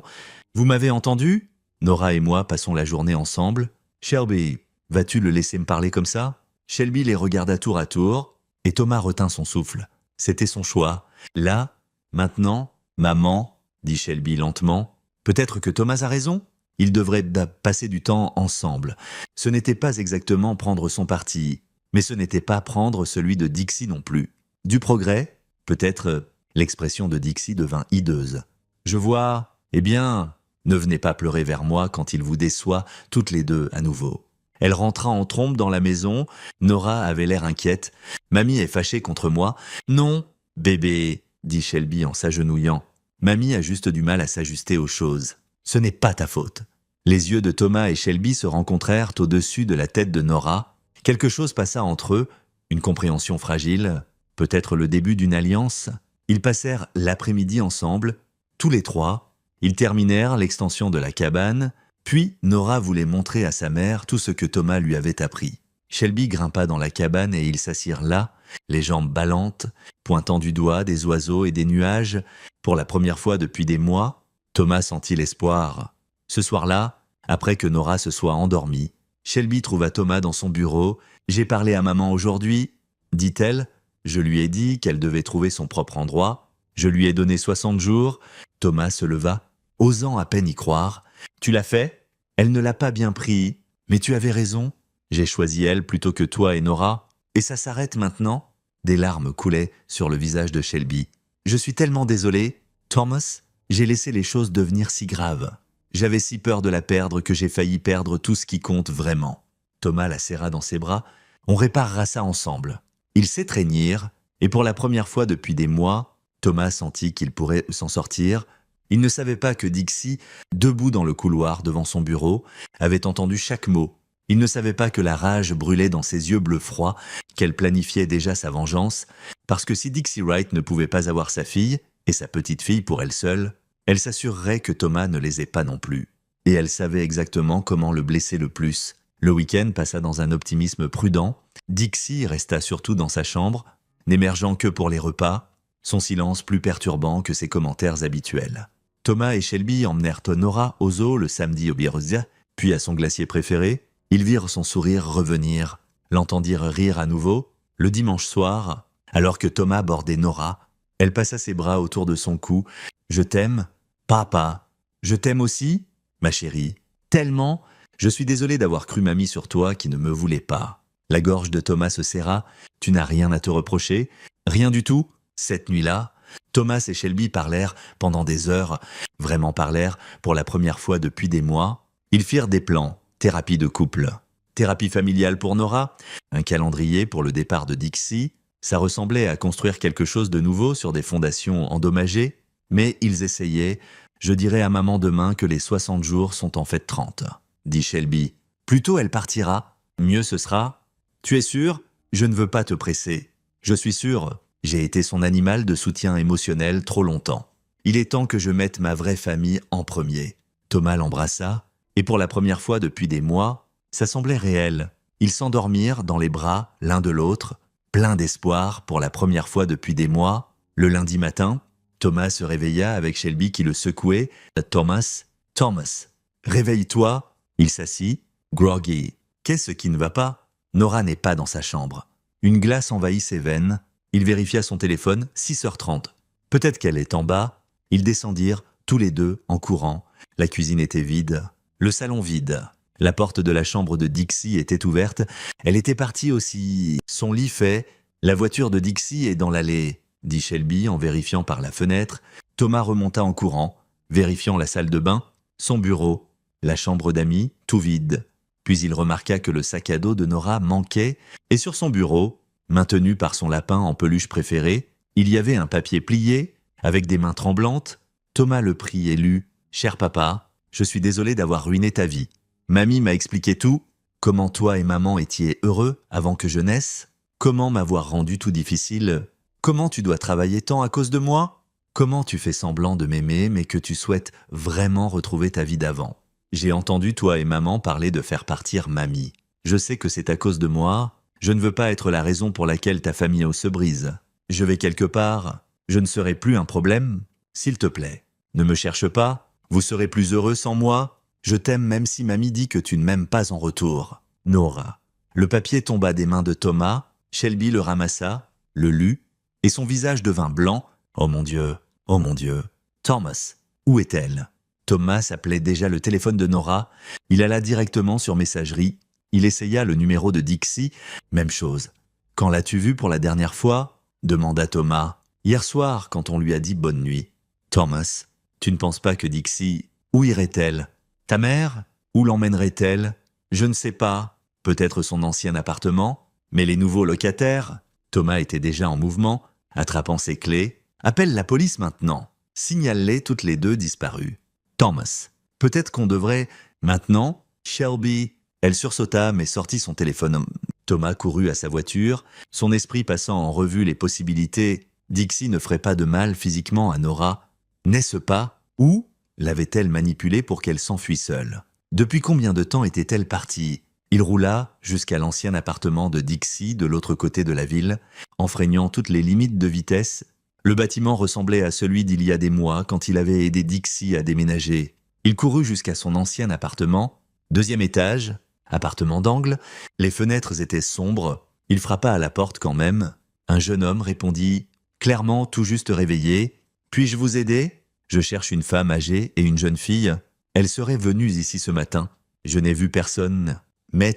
vous m'avez entendu ? Nora et moi passons la journée ensemble. Shelby, vas-tu le laisser me parler comme ça ?» Shelby les regarda tour à tour, et Thomas retint son souffle. C'était son choix. « Là, maintenant, maman, » dit Shelby lentement. « Peut-être que Thomas a raison ? Ils devraient passer du temps ensemble. Ce n'était pas exactement prendre son parti, mais ce n'était pas prendre celui de Dixie non plus. Du progrès ? Peut-être l'expression de Dixie devint hideuse. « Je vois, eh bien, ne venez pas pleurer vers moi quand il vous déçoit toutes les deux à nouveau. » Elle rentra en trombe dans la maison. Nora avait l'air inquiète. « Mamie est fâchée contre moi. »« Non, bébé, » dit Shelby en s'agenouillant. « Mamie a juste du mal à s'ajuster aux choses. Ce n'est pas ta faute. » Les yeux de Thomas et Shelby se rencontrèrent au-dessus de la tête de Nora. Quelque chose passa entre eux, une compréhension fragile, peut-être le début d'une alliance. Ils passèrent l'après-midi ensemble, tous les 3. Ils terminèrent l'extension de la cabane, puis Nora voulait montrer à sa mère tout ce que Thomas lui avait appris. Shelby grimpa dans la cabane et ils s'assirent là, les jambes ballantes, pointant du doigt des oiseaux et des nuages. Pour la première fois depuis des mois, Thomas sentit l'espoir. Ce soir-là, après que Nora se soit endormie, Shelby trouva Thomas dans son bureau. « J'ai parlé à maman aujourd'hui, » dit-elle. « Je lui ai dit qu'elle devait trouver son propre endroit. Je lui ai donné 60 jours. » Thomas se leva, osant à peine y croire. « Tu l'as fait ? Elle ne l'a pas bien pris. Mais tu avais raison. J'ai choisi elle plutôt que toi et Nora. Et ça s'arrête maintenant ?» Des larmes coulaient sur le visage de Shelby. « Je suis tellement désolé. Thomas, j'ai laissé les choses devenir si graves. J'avais si peur de la perdre que j'ai failli perdre tout ce qui compte vraiment. » Thomas la serra dans ses bras. « On réparera ça ensemble. » Ils s'étreignirent, et pour la première fois depuis des mois, Thomas sentit qu'il pourrait s'en sortir. Il ne savait pas que Dixie, debout dans le couloir devant son bureau, avait entendu chaque mot. Il ne savait pas que la rage brûlait dans ses yeux bleus froids, qu'elle planifiait déjà sa vengeance, parce que si Dixie Wright ne pouvait pas avoir sa fille, et sa petite-fille pour elle seule, elle s'assurerait que Thomas ne les ait pas non plus. Et elle savait exactement comment le blesser le plus. Le week-end passa dans un optimisme prudent. Dixie resta surtout dans sa chambre, n'émergeant que pour les repas, son silence plus perturbant que ses commentaires habituels. Thomas et Shelby emmenèrent Nora au zoo le samedi au Birthday, puis à son glacier préféré. Ils virent son sourire revenir, l'entendirent rire à nouveau. Le dimanche soir, alors que Thomas bordait Nora, elle passa ses bras autour de son cou. « Je t'aime, papa. Je t'aime aussi, ma chérie. Tellement. Je suis désolé d'avoir cru mamie sur toi qui ne me voulait pas. » La gorge de Thomas se serra. « Tu n'as rien à te reprocher? Rien du tout ?» Cette nuit-là, Thomas et Shelby parlèrent pendant des heures, vraiment parlèrent pour la première fois depuis des mois. Ils firent des plans, thérapie de couple, thérapie familiale pour Nora, un calendrier pour le départ de Dixie. Ça ressemblait à construire quelque chose de nouveau sur des fondations endommagées, mais ils essayaient. « Je dirai à maman demain que les 60 jours sont en fait 30, dit Shelby. « Plus tôt elle partira, mieux ce sera. Tu es sûr? Je ne veux pas te presser. Je suis sûr. J'ai été son animal de soutien émotionnel trop longtemps. Il est temps que je mette ma vraie famille en premier. » Thomas l'embrassa, et pour la première fois depuis des mois, ça semblait réel. Ils s'endormirent dans les bras l'un de l'autre, plein d'espoir pour la première fois depuis des mois. Le lundi matin, Thomas se réveilla avec Shelby qui le secouait. « Thomas, Thomas, réveille-toi !» Il s'assit, groggy. « Qu'est-ce qui ne va pas ?» Nora n'est pas dans sa chambre. Une glace envahit ses veines. Il vérifia son téléphone, 6h30. Peut-être qu'elle est en bas. Ils descendirent, tous les deux, en courant. La cuisine était vide, le salon vide. La porte de la chambre de Dixie était ouverte. Elle était partie aussi. Son lit fait. La voiture de Dixie est dans l'allée, dit Shelby en vérifiant par la fenêtre. Thomas remonta en courant, vérifiant la salle de bain, son bureau, la chambre d'amis, tout vide. Puis il remarqua que le sac à dos de Nora manquait, et sur son bureau, maintenu par son lapin en peluche préféré, il y avait un papier plié, avec des mains tremblantes. Thomas le prit et lut. « Cher papa, je suis désolé d'avoir ruiné ta vie. Mamie m'a expliqué tout, comment toi et maman étiez heureux avant que je naisse, comment m'avoir rendu tout difficile, comment tu dois travailler tant à cause de moi, comment tu fais semblant de m'aimer mais que tu souhaites vraiment retrouver ta vie d'avant. J'ai entendu toi et maman parler de faire partir mamie. Je sais que c'est à cause de moi, je ne veux pas être la raison pour laquelle ta famille se brise. Je vais quelque part, je ne serai plus un problème, s'il te plaît. Ne me cherche pas, vous serez plus heureux sans moi. Je t'aime même si mamie dit que tu ne m'aimes pas en retour. Nora. » Le papier tomba des mains de Thomas, Shelby le ramassa, le lut, et son visage devint blanc. « Oh mon Dieu, oh mon Dieu. Thomas, où est-elle » Thomas appelait déjà le téléphone de Nora. Il alla directement sur messagerie. Il essaya le numéro de Dixie. Même chose. « Quand l'as-tu vue pour la dernière fois ?» demanda Thomas. « Hier soir, quand on lui a dit bonne nuit. » Thomas, tu ne penses pas que Dixie... Où irait-elle? Ta mère? Où l'emmènerait-elle? Je ne sais pas. Peut-être son ancien appartement? Mais les nouveaux locataires? Thomas était déjà en mouvement, attrapant ses clés. Appelle la police maintenant. Signale-les toutes les deux disparues. Thomas. Peut-être qu'on devrait... Maintenant? Shelby. Elle sursauta mais sortit son téléphone. Thomas courut à sa voiture, son esprit passant en revue les possibilités. Dixie ne ferait pas de mal physiquement à Nora. N'est-ce pas? Où l'avait-elle manipulée pour qu'elle s'enfuit seule? Depuis combien de temps était-elle partie? Il roula jusqu'à l'ancien appartement de Dixie de l'autre côté de la ville, enfreignant toutes les limites de vitesse. Le bâtiment ressemblait à celui d'il y a des mois quand il avait aidé Dixie à déménager. Il courut jusqu'à son ancien appartement, 2e étage, appartement d'angle. Les fenêtres étaient sombres. Il frappa à la porte quand même. Un jeune homme répondit, clairement tout juste réveillé. « Puis-je vous aider? Je cherche une femme âgée et une jeune fille. Elles seraient venues ici ce matin. Je n'ai vu personne. Mais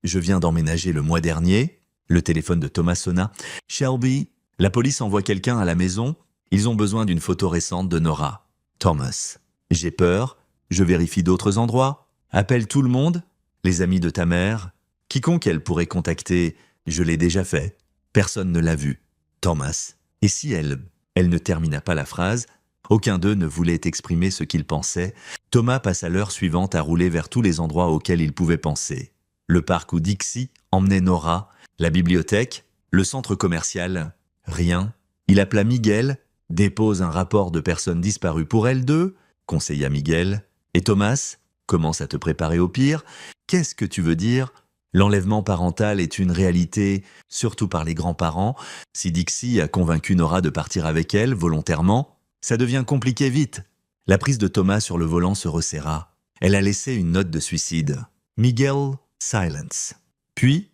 je viens d'emménager le mois dernier. » Le téléphone de Thomas sonna. « Shelby, la police envoie quelqu'un à la maison. Ils ont besoin d'une photo récente de Nora. » Thomas. « J'ai peur. Je vérifie d'autres endroits. Appelle tout le monde. Les amis de ta mère. Quiconque elle pourrait contacter, je l'ai déjà fait. Personne ne l'a vu. Thomas. Et si elle ne termina pas la phrase, aucun d'eux ne voulait exprimer ce qu'il pensait. Thomas passa l'heure suivante à rouler vers tous les endroits auxquels il pouvait penser. Le parc où Dixie emmenait Nora, la bibliothèque, le centre commercial. Rien. Il appela Miguel, dépose un rapport de personnes disparues pour elle deux, conseilla Miguel. Et Thomas, commence à te préparer au pire. Qu'est-ce que tu veux dire ? L'enlèvement parental est une réalité, surtout par les grands-parents. Si Dixie a convaincu Nora de partir avec elle, volontairement, ça devient compliqué vite. La prise de Thomas sur le volant se resserra. Elle a laissé une note de suicide. Miguel, silence. Puis,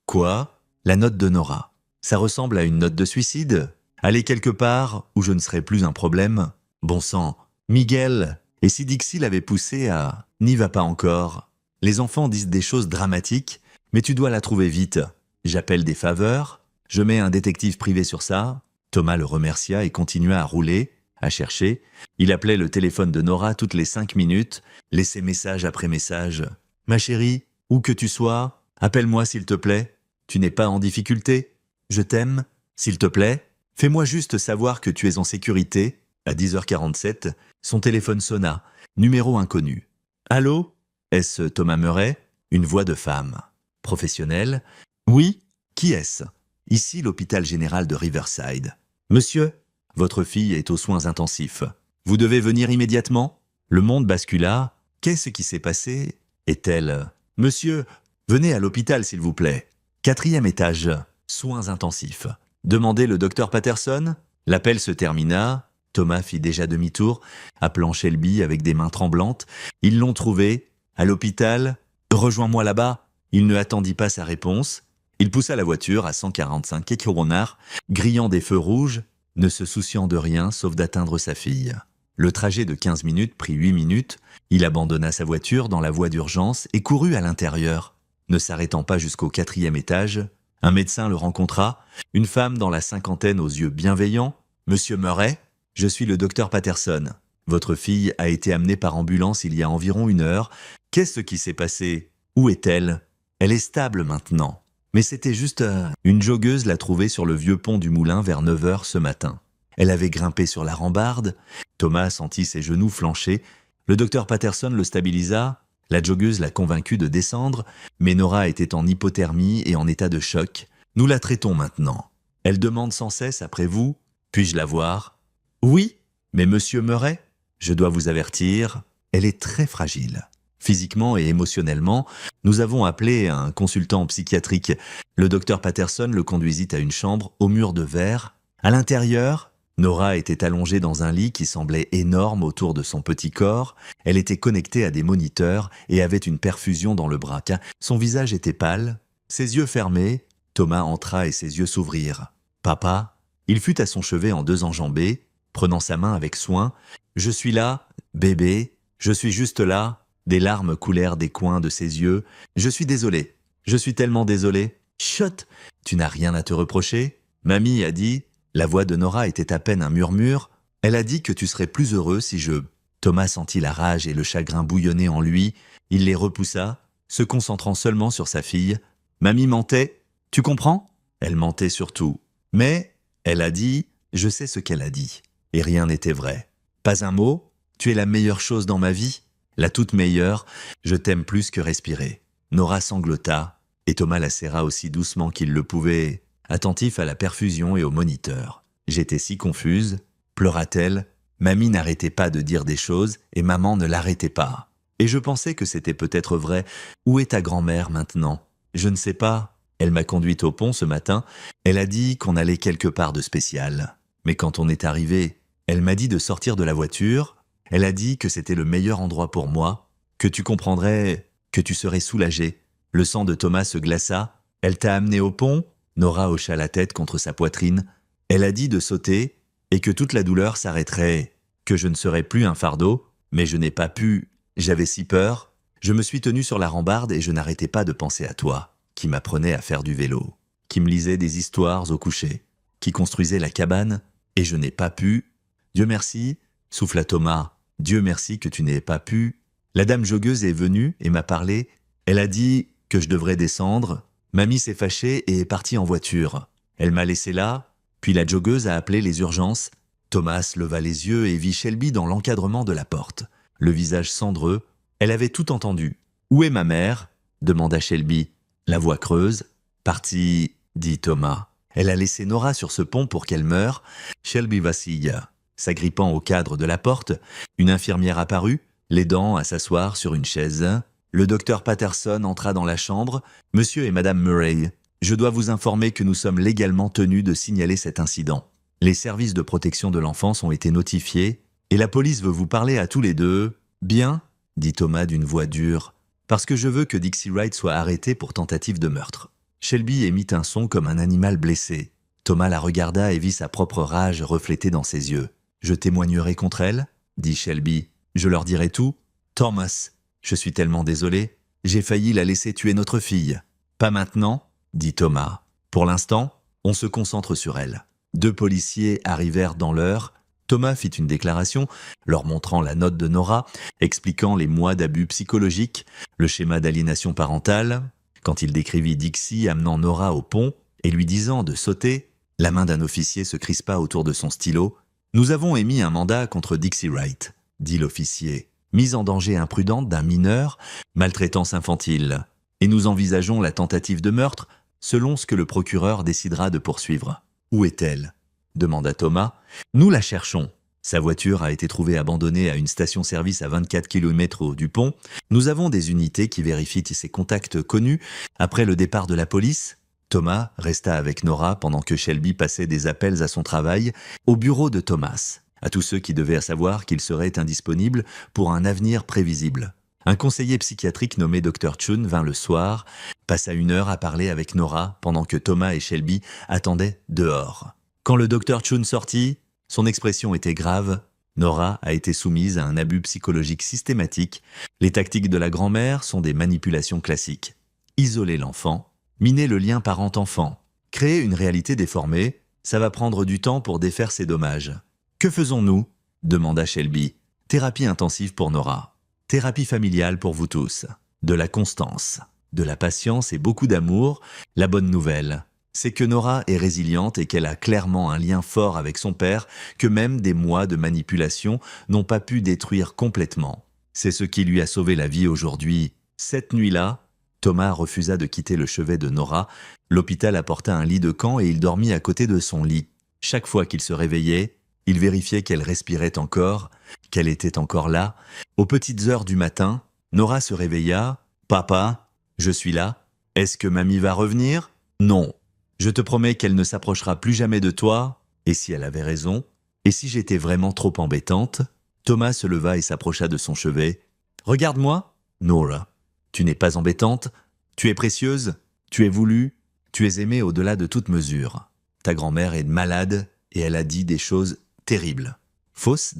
quoi ? La note de Nora. Ça ressemble à une note de suicide ? Aller quelque part où je ne serai plus un problème ? Bon sang, Miguel, et si Dixie l'avait poussé à « n'y va pas encore ». Les enfants disent des choses dramatiques, mais tu dois la trouver vite. J'appelle des faveurs, je mets un détective privé sur ça. Thomas le remercia et continua à rouler, à chercher. Il appelait le téléphone de Nora toutes les 5 minutes, laissait message après message. « Ma chérie, où que tu sois, appelle-moi s'il te plaît. Tu n'es pas en difficulté. Je t'aime. S'il te plaît, fais-moi juste savoir que tu es en sécurité. » À 10h47, son téléphone sonna. Numéro inconnu. « Allô ? Est-ce Thomas Murray ? » Une voix de femme. Professionnelle. « Oui ? Qui est-ce ? Ici l'hôpital général de Riverside. Monsieur, votre fille est aux soins intensifs. Vous devez venir immédiatement. » Le monde bascula. Qu'est-ce qui s'est passé ? Est-elle ? Monsieur, venez à l'hôpital s'il vous plaît. 4e étage. Soins intensifs. Demandez le docteur Patterson. L'appel se termina. Thomas fit déjà demi-tour, appelant Shelby avec des mains tremblantes. Ils l'ont trouvé. À l'hôpital. Rejoins-moi là-bas. Il ne attendit pas sa réponse. Il poussa la voiture à 145 km/h, grillant des feux rouges, ne se souciant de rien sauf d'atteindre sa fille. Le trajet de 15 minutes prit 8 minutes. Il abandonna sa voiture dans la voie d'urgence et courut à l'intérieur. Ne s'arrêtant pas jusqu'au 4e étage, un médecin le rencontra, une femme dans la cinquantaine aux yeux bienveillants. « Monsieur Murray, je suis le docteur Patterson. Votre fille a été amenée par ambulance il y a environ 1 heure. Qu'est-ce qui s'est passé ? Où est-elle ? Elle est stable maintenant. Mais c'était juste une joggeuse l'a trouvée sur le vieux pont du Moulin vers 9h ce matin. Elle avait grimpé sur la rambarde. Thomas sentit ses genoux flancher. Le docteur Patterson le stabilisa. La joggeuse l'a convaincu de descendre, mais Nora était en hypothermie et en état de choc. Nous la traitons maintenant. Elle demande sans cesse après vous. Puis-je la voir ? Oui, mais monsieur Murray, je dois vous avertir, elle est très fragile. Physiquement et émotionnellement, nous avons appelé un consultant psychiatrique. Le docteur Patterson le conduisit à une chambre au mur de verre. À l'intérieur, Nora était allongée dans un lit qui semblait énorme autour de son petit corps. Elle était connectée à des moniteurs et avait une perfusion dans le bras. Son visage était pâle, ses yeux fermés. Thomas entra et ses yeux s'ouvrirent. « Papa ?» Il fut à son chevet en 2 enjambées, prenant sa main avec soin. « Je suis là, bébé, je suis juste là. » Des larmes coulèrent des coins de ses yeux. « Je suis désolé, je suis tellement désolé. »« Chut, tu n'as rien à te reprocher. Mamie a dit, la voix de Nora était à peine un murmure, elle a dit que tu serais plus heureux si je... » Thomas sentit la rage et le chagrin bouillonner en lui. Il les repoussa, se concentrant seulement sur sa fille. « Mamie mentait, tu comprends ? Elle mentait surtout. Mais, elle a dit, je sais ce qu'elle a dit. Et rien n'était vrai. Pas un mot, tu es la meilleure chose dans ma vie. La toute meilleure, je t'aime plus que respirer. » Nora sanglota, et Thomas la serra aussi doucement qu'il le pouvait, attentif à la perfusion et au moniteur. J'étais si confuse. Pleura-t-elle ? Mamie n'arrêtait pas de dire des choses, et maman ne l'arrêtait pas. Et je pensais que c'était peut-être vrai. Où est ta grand-mère maintenant ? Je ne sais pas. Elle m'a conduite au pont ce matin. Elle a dit qu'on allait quelque part de spécial. Mais quand on est arrivé, elle m'a dit de sortir de la voiture. Elle a dit que c'était le meilleur endroit pour moi, que tu comprendrais, que tu serais soulagé. Le sang de Thomas se glaça. Elle t'a amené au pont ? Nora hocha la tête contre sa poitrine. Elle a dit de sauter et que toute la douleur s'arrêterait, que je ne serais plus un fardeau, mais je n'ai pas pu. J'avais si peur. Je me suis tenu sur la rambarde et je n'arrêtais pas de penser à toi, qui m'apprenais à faire du vélo, qui me lisait des histoires au coucher, qui construisait la cabane, et je n'ai pas pu. Dieu merci, souffla Thomas. Dieu merci que tu n'aies pas pu. La dame joggeuse est venue et m'a parlé. Elle a dit que je devrais descendre. Mamie s'est fâchée et est partie en voiture. Elle m'a laissé là, puis la joggeuse a appelé les urgences. Thomas leva les yeux et vit Shelby dans l'encadrement de la porte. Le visage cendreux, elle avait tout entendu. « Où est ma mère ?» demanda Shelby. La voix creuse. « Partie, » dit Thomas. Elle a laissé Nora sur ce pont pour qu'elle meure. Shelby vacille. S'agrippant au cadre de la porte, une infirmière apparut, l'aidant à s'asseoir sur une chaise. Le docteur Patterson entra dans la chambre. « Monsieur et Madame Murray, je dois vous informer que nous sommes légalement tenus de signaler cet incident. Les services de protection de l'enfance ont été notifiés et la police veut vous parler à tous les deux. »« Bien » dit Thomas d'une voix dure, « parce que je veux que Dixie Wright soit arrêtée pour tentative de meurtre. » Shelby émit un son comme un animal blessé. Thomas la regarda et vit sa propre rage reflétée dans ses yeux. « Je témoignerai contre elle ?» dit Shelby. « Je leur dirai tout. »« Thomas, je suis tellement désolé. J'ai failli la laisser tuer notre fille. »« Pas maintenant ?» dit Thomas. « Pour l'instant, on se concentre sur elle. » 2 policiers arrivèrent dans l'heure. Thomas fit une déclaration, leur montrant la note de Nora, expliquant les mois d'abus psychologiques, le schéma d'aliénation parentale. Quand il décrivit Dixie amenant Nora au pont et lui disant de sauter, la main d'un officier se crispa autour de son stylo. « Nous avons émis un mandat contre Dixie Wright, » dit l'officier. « Mise en danger imprudente d'un mineur, maltraitance infantile. Et nous envisageons la tentative de meurtre selon ce que le procureur décidera de poursuivre. » « Où est-elle » demanda Thomas. « Nous la cherchons. Sa voiture a été trouvée abandonnée à une station-service à 24 km du pont. Nous avons des unités qui vérifient ses contacts connus. Après le départ de la police, Thomas resta avec Nora pendant que Shelby passait des appels à son travail, au bureau de Thomas, à tous ceux qui devaient savoir qu'il serait indisponible pour un avenir prévisible. Un conseiller psychiatrique nommé Dr. Chun vint le soir, passa 1 heure à parler avec Nora pendant que Thomas et Shelby attendaient dehors. Quand le Dr. Chun sortit, son expression était grave. Nora a été soumise à un abus psychologique systématique. Les tactiques de la grand-mère sont des manipulations classiques. Isoler l'enfant, miner le lien parent-enfant, créer une réalité déformée, ça va prendre du temps pour défaire ces dommages. « Que faisons-nous » demanda Shelby. « Thérapie intensive pour Nora. Thérapie familiale pour vous tous. De la constance, de la patience et beaucoup d'amour. La bonne nouvelle, c'est que Nora est résiliente et qu'elle a clairement un lien fort avec son père que même des mois de manipulation n'ont pas pu détruire complètement. C'est ce qui lui a sauvé la vie aujourd'hui. » Cette nuit-là, Thomas refusa de quitter le chevet de Nora. L'hôpital apporta un lit de camp et il dormit à côté de son lit. Chaque fois qu'il se réveillait, il vérifiait qu'elle respirait encore, qu'elle était encore là. Aux petites heures du matin, Nora se réveilla. « Papa, je suis là. Est-ce que mamie va revenir ? » ?»« Non. Je te promets qu'elle ne s'approchera plus jamais de toi. » Et si elle avait raison ? Et si j'étais vraiment trop embêtante ? Thomas se leva et s'approcha de son chevet. « Regarde-moi, Nora. Tu n'es pas embêtante. Tu es précieuse. Tu es voulue. Tu es aimée au-delà de toute mesure. Ta grand-mère est malade et elle a dit des choses terribles. Fausses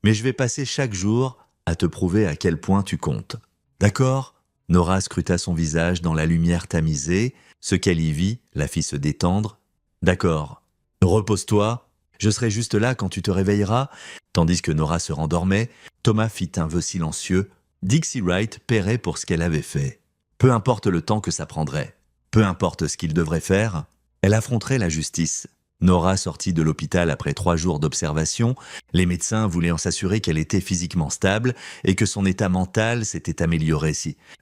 mais je vais passer chaque jour à te prouver à quel point tu comptes. D'accord ?» Nora scruta son visage dans la lumière tamisée. Ce qu'elle y vit la fit se détendre. « D'accord. Repose-toi. Je serai juste là quand tu te réveilleras. » Tandis que Nora se rendormait, Thomas fit un vœu silencieux. Dixie Wright paierait pour ce qu'elle avait fait. Peu importe le temps que ça prendrait. Peu importe ce qu'il devrait faire. Elle affronterait la justice. Nora sortit de l'hôpital après 3 jours d'observation. Les médecins voulaient en s'assurer qu'elle était physiquement stable et que son état mental s'était amélioré.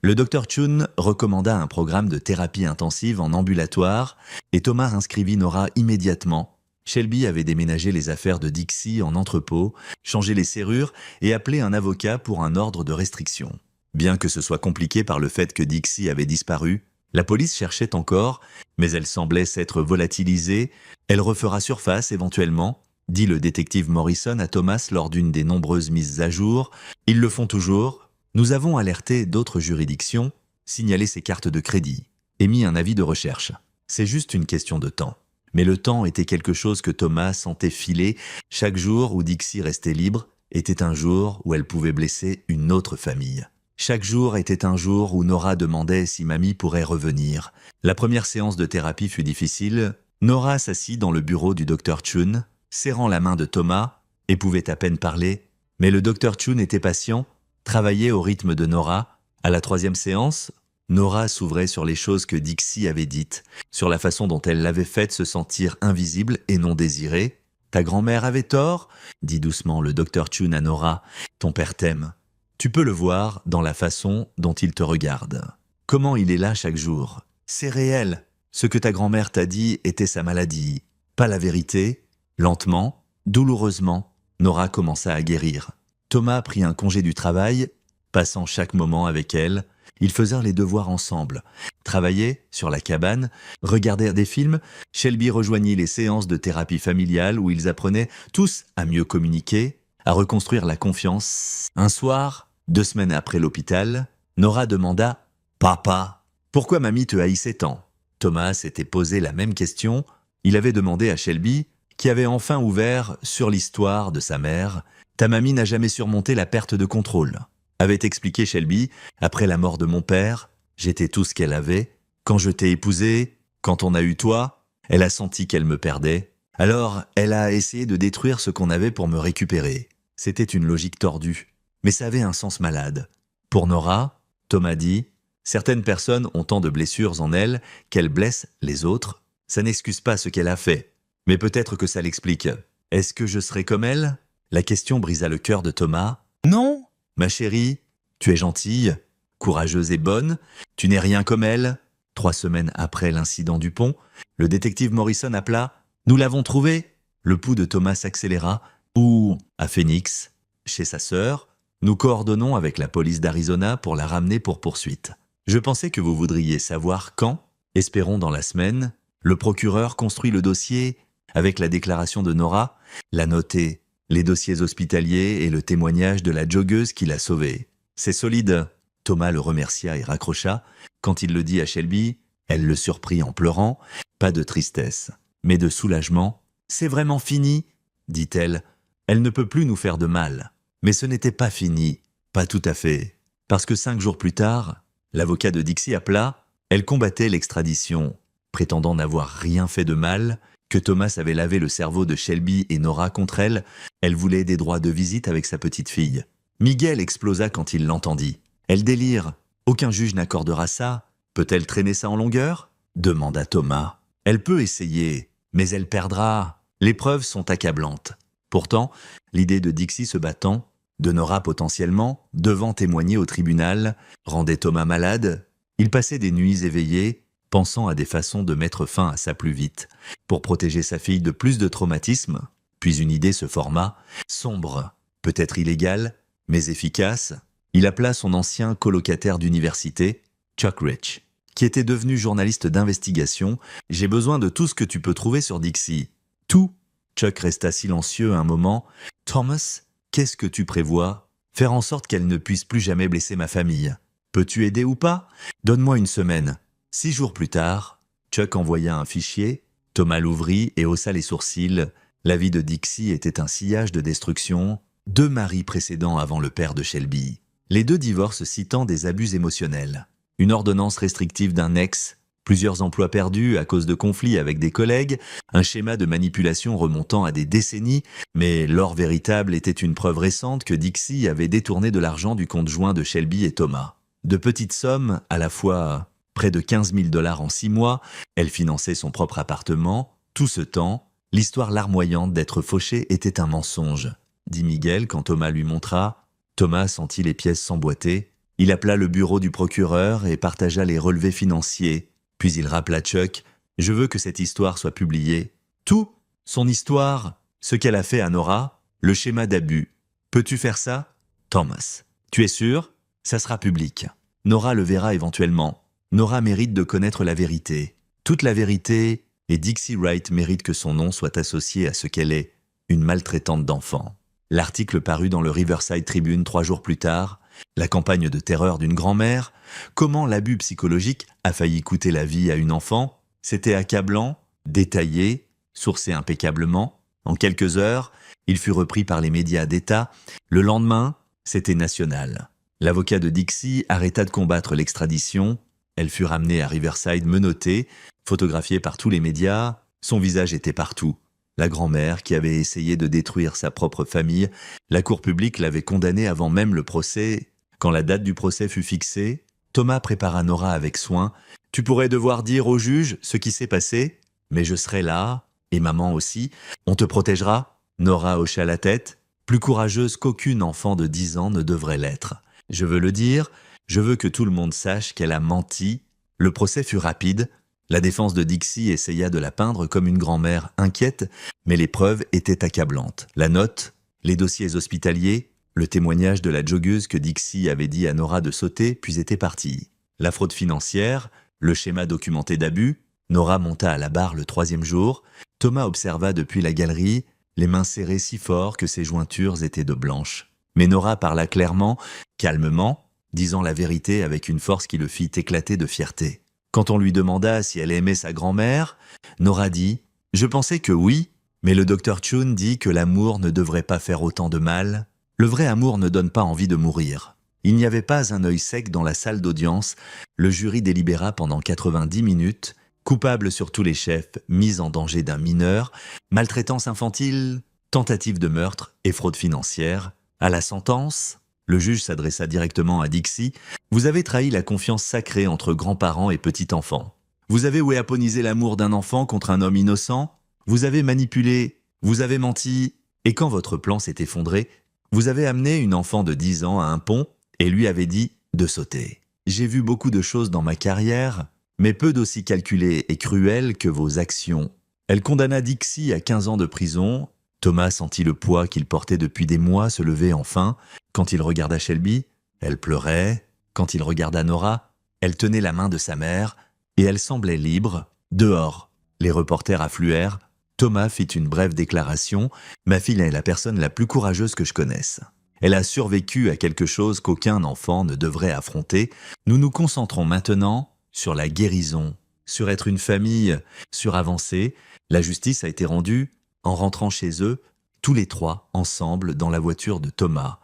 Le Dr. Chun recommanda un programme de thérapie intensive en ambulatoire et Thomas inscrivit Nora immédiatement. Shelby avait déménagé les affaires de Dixie en entrepôt, changé les serrures et appelé un avocat pour un ordre de restriction. Bien que ce soit compliqué par le fait que Dixie avait disparu, la police cherchait encore, mais elle semblait s'être volatilisée. Elle refera surface éventuellement, dit le détective Morrison à Thomas lors d'une des nombreuses mises à jour. Ils le font toujours. Nous avons alerté d'autres juridictions, signalé ses cartes de crédit, émis un avis de recherche. C'est juste une question de temps. Mais le temps était quelque chose que Thomas sentait filer. Chaque jour où Dixie restait libre était un jour où elle pouvait blesser une autre famille. Chaque jour était un jour où Nora demandait si mamie pourrait revenir. La première séance de thérapie fut difficile. Nora s'assit dans le bureau du Dr. Chun, serrant la main de Thomas, et pouvait à peine parler. Mais le Dr. Chun était patient, travaillait au rythme de Nora. À la 3e séance, Nora s'ouvrait sur les choses que Dixie avait dites, sur la façon dont elle l'avait faite se sentir invisible et non désirée. « Ta grand-mère avait tort ?» dit doucement le Dr. Chun à Nora. « Ton père t'aime. Tu peux le voir dans la façon dont il te regarde. Comment il est là chaque jour. C'est réel. Ce que ta grand-mère t'a dit était sa maladie, pas la vérité. » Lentement, douloureusement, Nora commença à guérir. Thomas prit un congé du travail, passant chaque moment avec elle. Ils faisèrent les devoirs ensemble, travaillaient sur la cabane, regardèrent des films. Shelby rejoignit les séances de thérapie familiale où ils apprenaient tous à mieux communiquer, à reconstruire la confiance. Un soir, 2 semaines après l'hôpital, Nora demanda « Papa, pourquoi mamie te haïssait tant ?» Thomas s'était posé la même question. Il avait demandé à Shelby, qui avait enfin ouvert sur l'histoire de sa mère. « Ta mamie n'a jamais surmonté la perte de contrôle. » Avait expliqué Shelby, après la mort de mon père, j'étais tout ce qu'elle avait. Quand je t'ai épousé, quand on a eu toi, elle a senti qu'elle me perdait. Alors, elle a essayé de détruire ce qu'on avait pour me récupérer. C'était une logique tordue, mais ça avait un sens malade. Pour Nora, Thomas dit, certaines personnes ont tant de blessures en elles qu'elles blessent les autres. Ça n'excuse pas ce qu'elle a fait, mais peut-être que ça l'explique. Est-ce que je serai comme elle ? La question brisa le cœur de Thomas. Non ? Ma chérie, tu es gentille, courageuse et bonne, tu n'es rien comme elle. 3 semaines après l'incident du pont, le détective Morrison appela « Nous l'avons trouvé !» Le pouls de Thomas s'accéléra. « Où ?» À Phoenix, chez sa sœur. Nous coordonnons avec la police d'Arizona pour la ramener pour poursuite. Je pensais que vous voudriez savoir quand. Espérons dans la semaine. Le procureur construit le dossier avec la déclaration de Nora, l'a noté, les dossiers hospitaliers et le témoignage de la joggeuse qui l'a sauvée. C'est solide. Thomas le remercia et raccrocha. Quand il le dit à Shelby, elle le surprit en pleurant. Pas de tristesse, mais de soulagement. C'est vraiment fini, dit-elle. Elle ne peut plus nous faire de mal. Mais ce n'était pas fini. Pas tout à fait. Parce que 5 jours plus tard, l'avocat de Dixie appela. Elle combattait l'extradition, prétendant n'avoir rien fait de mal, que Thomas avait lavé le cerveau de Shelby et Nora contre elle. Elle voulait des droits de visite avec sa petite fille. Miguel explosa quand il l'entendit. Elle délire. Aucun juge n'accordera ça. Peut-elle traîner ça en longueur ? Demanda Thomas. Elle peut essayer, mais elle perdra. Les preuves sont accablantes. Pourtant, l'idée de Dixie se battant, de Nora potentiellement, devant témoigner au tribunal, rendait Thomas malade. Il passait des nuits éveillées, pensant à des façons de mettre fin à ça plus vite, pour protéger sa fille de plus de traumatismes. Puis une idée se forma, sombre, peut-être illégale, mais efficace. Il appela son ancien colocataire d'université, Chuck Rich, qui était devenu journaliste d'investigation. « J'ai besoin de tout ce que tu peux trouver sur Dixie. » Tout. Chuck resta silencieux un moment. « Thomas, qu'est-ce que tu prévois ? Faire en sorte qu'elle ne puisse plus jamais blesser ma famille. Peux-tu aider ou pas ? Donne-moi 1 semaine. » 6 jours plus tard, Chuck envoya un fichier. Thomas l'ouvrit et haussa les sourcils. La vie de Dixie était un sillage de destruction. 2 maris précédents avant le père de Shelby. Les 2 divorces citant des abus émotionnels. Une ordonnance restrictive d'un ex, plusieurs emplois perdus à cause de conflits avec des collègues, un schéma de manipulation remontant à des décennies, mais l'or véritable était une preuve récente que Dixie avait détourné de l'argent du compte joint de Shelby et Thomas. De petites sommes, à la fois près de 15 000 $ en 6 mois, elle finançait son propre appartement. Tout ce temps, l'histoire larmoyante d'être fauché était un mensonge, dit Miguel quand Thomas lui montra. Thomas sentit les pièces s'emboîter. Il appela le bureau du procureur et partagea les relevés financiers. Puis il rappela Chuck « Je veux que cette histoire soit publiée. » Tout, son histoire, ce qu'elle a fait à Nora, le schéma d'abus. Peux-tu faire ça ? Thomas. Tu es sûr ? Ça sera public. Nora le verra éventuellement. Nora mérite de connaître la vérité. Toute la vérité, et Dixie Wright mérite que son nom soit associé à ce qu'elle est, une maltraitante d'enfants. L'article parut dans le Riverside Tribune 3 jours plus tard. La campagne de terreur d'une grand-mère. Comment l'abus psychologique a failli coûter la vie à une enfant. C'était accablant, détaillé, sourcé impeccablement. En quelques heures, il fut repris par les médias d'État. Le lendemain, c'était national. L'avocat de Dixie arrêta de combattre l'extradition. Elle fut ramenée à Riverside menottée, photographiée par tous les médias. Son visage était partout. La grand-mère qui avait essayé de détruire sa propre famille, la cour publique l'avait condamnée avant même le procès. Quand la date du procès fut fixée, Thomas prépara Nora avec soin. « Tu pourrais devoir dire au juge ce qui s'est passé, mais je serai là, et maman aussi. On te protégera ?» Nora hocha la tête, plus courageuse qu'aucune enfant de 10 ans ne devrait l'être. « Je veux le dire, je veux que tout le monde sache qu'elle a menti. » Le procès fut rapide. La défense de Dixie essaya de la peindre comme une grand-mère inquiète, mais les preuves étaient accablantes. La note, les dossiers hospitaliers, le témoignage de la joggeuse que Dixie avait dit à Nora de sauter, puis était partie. La fraude financière, le schéma documenté d'abus. Nora monta à la barre le 3e jour. Thomas observa depuis la galerie, les mains serrées si fort que ses jointures étaient de blanche. Mais Nora parla clairement, calmement, disant la vérité avec une force qui le fit éclater de fierté. Quand on lui demanda si elle aimait sa grand-mère, Nora dit « Je pensais que oui, mais le docteur Chun dit que l'amour ne devrait pas faire autant de mal. Le vrai amour ne donne pas envie de mourir. » Il n'y avait pas un œil sec dans la salle d'audience. Le jury délibéra pendant 90 minutes. Coupable sur tous les chefs, mise en danger d'un mineur, maltraitance infantile, tentative de meurtre et fraude financière. À la sentence, le juge s'adressa directement à Dixie. « Vous avez trahi la confiance sacrée entre grands-parents et petits-enfants. Vous avez wéaponisé l'amour d'un enfant contre un homme innocent. Vous avez manipulé, vous avez menti. Et quand votre plan s'est effondré, vous avez amené une enfant de 10 ans à un pont et lui avez dit de sauter. J'ai vu beaucoup de choses dans ma carrière, mais peu d'aussi calculées et cruelles que vos actions. » Elle condamna Dixie à 15 ans de prison. Thomas sentit le poids qu'il portait depuis des mois se lever enfin. Quand il regarda Shelby, elle pleurait. Quand il regarda Nora, elle tenait la main de sa mère et elle semblait libre. Dehors, les reporters affluèrent. Thomas fit une brève déclaration. « Ma fille est la personne la plus courageuse que je connaisse. Elle a survécu à quelque chose qu'aucun enfant ne devrait affronter. Nous nous concentrons maintenant sur la guérison, sur être une famille, sur avancer. La justice a été rendue en rentrant chez eux, tous les trois, ensemble, dans la voiture de Thomas.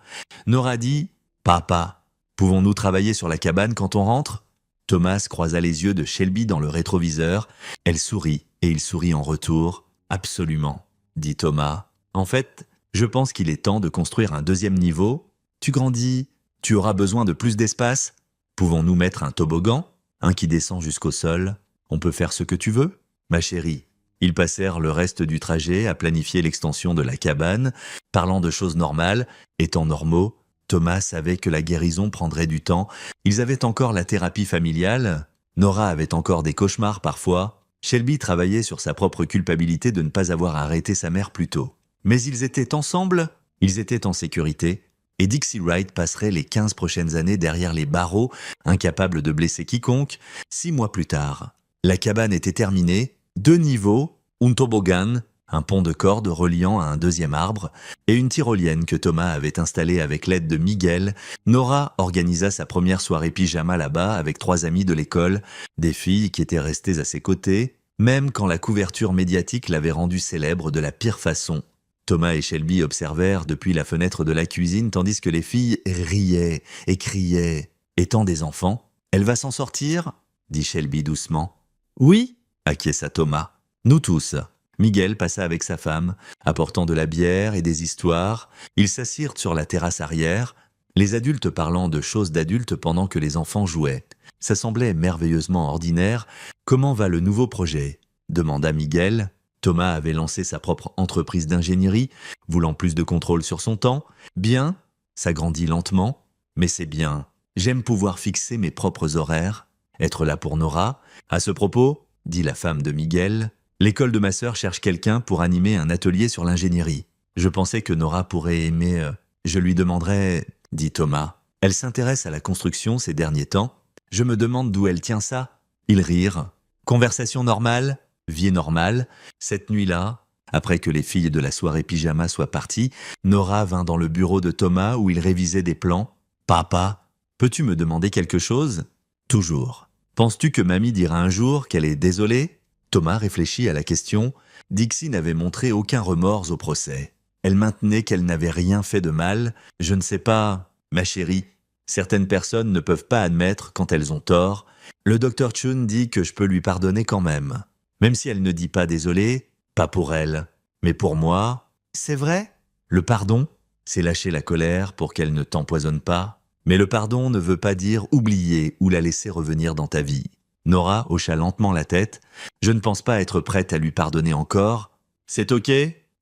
Nora dit « Papa, pouvons-nous travailler sur la cabane quand on rentre ?» Thomas croisa les yeux de Shelby dans le rétroviseur. Elle sourit et il sourit en retour. « Absolument, » dit Thomas. « En fait, je pense qu'il est temps de construire un 2e niveau. Tu grandis, tu auras besoin de plus d'espace. Pouvons-nous mettre un toboggan, un qui descend jusqu'au sol? On peut faire ce que tu veux, ma chérie. » Ils passèrent le reste du trajet à planifier l'extension de la cabane. Parlant de choses normales, étant normaux, Thomas savait que la guérison prendrait du temps. Ils avaient encore la thérapie familiale. Nora avait encore des cauchemars parfois. Shelby travaillait sur sa propre culpabilité de ne pas avoir arrêté sa mère plus tôt. Mais ils étaient ensemble, ils étaient en sécurité, et Dixie Wright passerait les 15 prochaines années derrière les barreaux, incapable de blesser quiconque. 6 mois plus tard, la cabane était terminée, 2 niveaux, un toboggan, un pont de corde reliant à un 2e arbre, et une tyrolienne que Thomas avait installée avec l'aide de Miguel. Nora organisa sa première soirée pyjama là-bas avec 3 amies de l'école, des filles qui étaient restées à ses côtés, même quand la couverture médiatique l'avait rendue célèbre de la pire façon. Thomas et Shelby observèrent depuis la fenêtre de la cuisine tandis que les filles riaient et criaient. Étant des enfants, « Elle va s'en sortir ?» dit Shelby doucement. « Oui » acquiesça Thomas. « Nous tous. » Miguel passa avec sa femme, apportant de la bière et des histoires. Ils s'assirent sur la terrasse arrière, les adultes parlant de choses d'adultes pendant que les enfants jouaient. Ça semblait merveilleusement ordinaire. « Comment va le nouveau projet ?» demanda Miguel. Thomas avait lancé sa propre entreprise d'ingénierie, voulant plus de contrôle sur son temps. « Bien, ça grandit lentement, mais c'est bien. J'aime pouvoir fixer mes propres horaires, être là pour Nora. À ce propos, dit la femme de Miguel, l'école de ma sœur cherche quelqu'un pour animer un atelier sur l'ingénierie. Je pensais que Nora pourrait aimer... Je lui demanderai, dit Thomas. Elle s'intéresse à la construction ces derniers temps. Je me demande d'où elle tient ça. Ils rirent. Conversation normale, vie normale. Cette nuit-là, après que les filles de la soirée pyjama soient parties, Nora vint dans le bureau de Thomas où il révisait des plans. « Papa, peux-tu me demander quelque chose ?»« Toujours. Penses-tu que mamie dira un jour qu'elle est désolée ?» Thomas réfléchit à la question. Dixie n'avait montré aucun remords au procès. Elle maintenait qu'elle n'avait rien fait de mal. « Je ne sais pas, ma chérie. Certaines personnes ne peuvent pas admettre quand elles ont tort. Le docteur Chun dit que je peux lui pardonner quand même. Même si elle ne dit pas désolé, pas pour elle, mais pour moi. C'est vrai ? Le pardon, c'est lâcher la colère pour qu'elle ne t'empoisonne pas. Mais le pardon ne veut pas dire oublier ou la laisser revenir dans ta vie. Nora hocha lentement la tête. Je ne pense pas être prête à lui pardonner encore. C'est ok?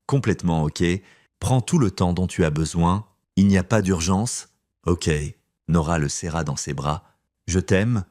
Complètement ok. Prends tout le temps dont tu as besoin. Il n'y a pas d'urgence. Ok. Nora le serra dans ses bras. Je t'aime.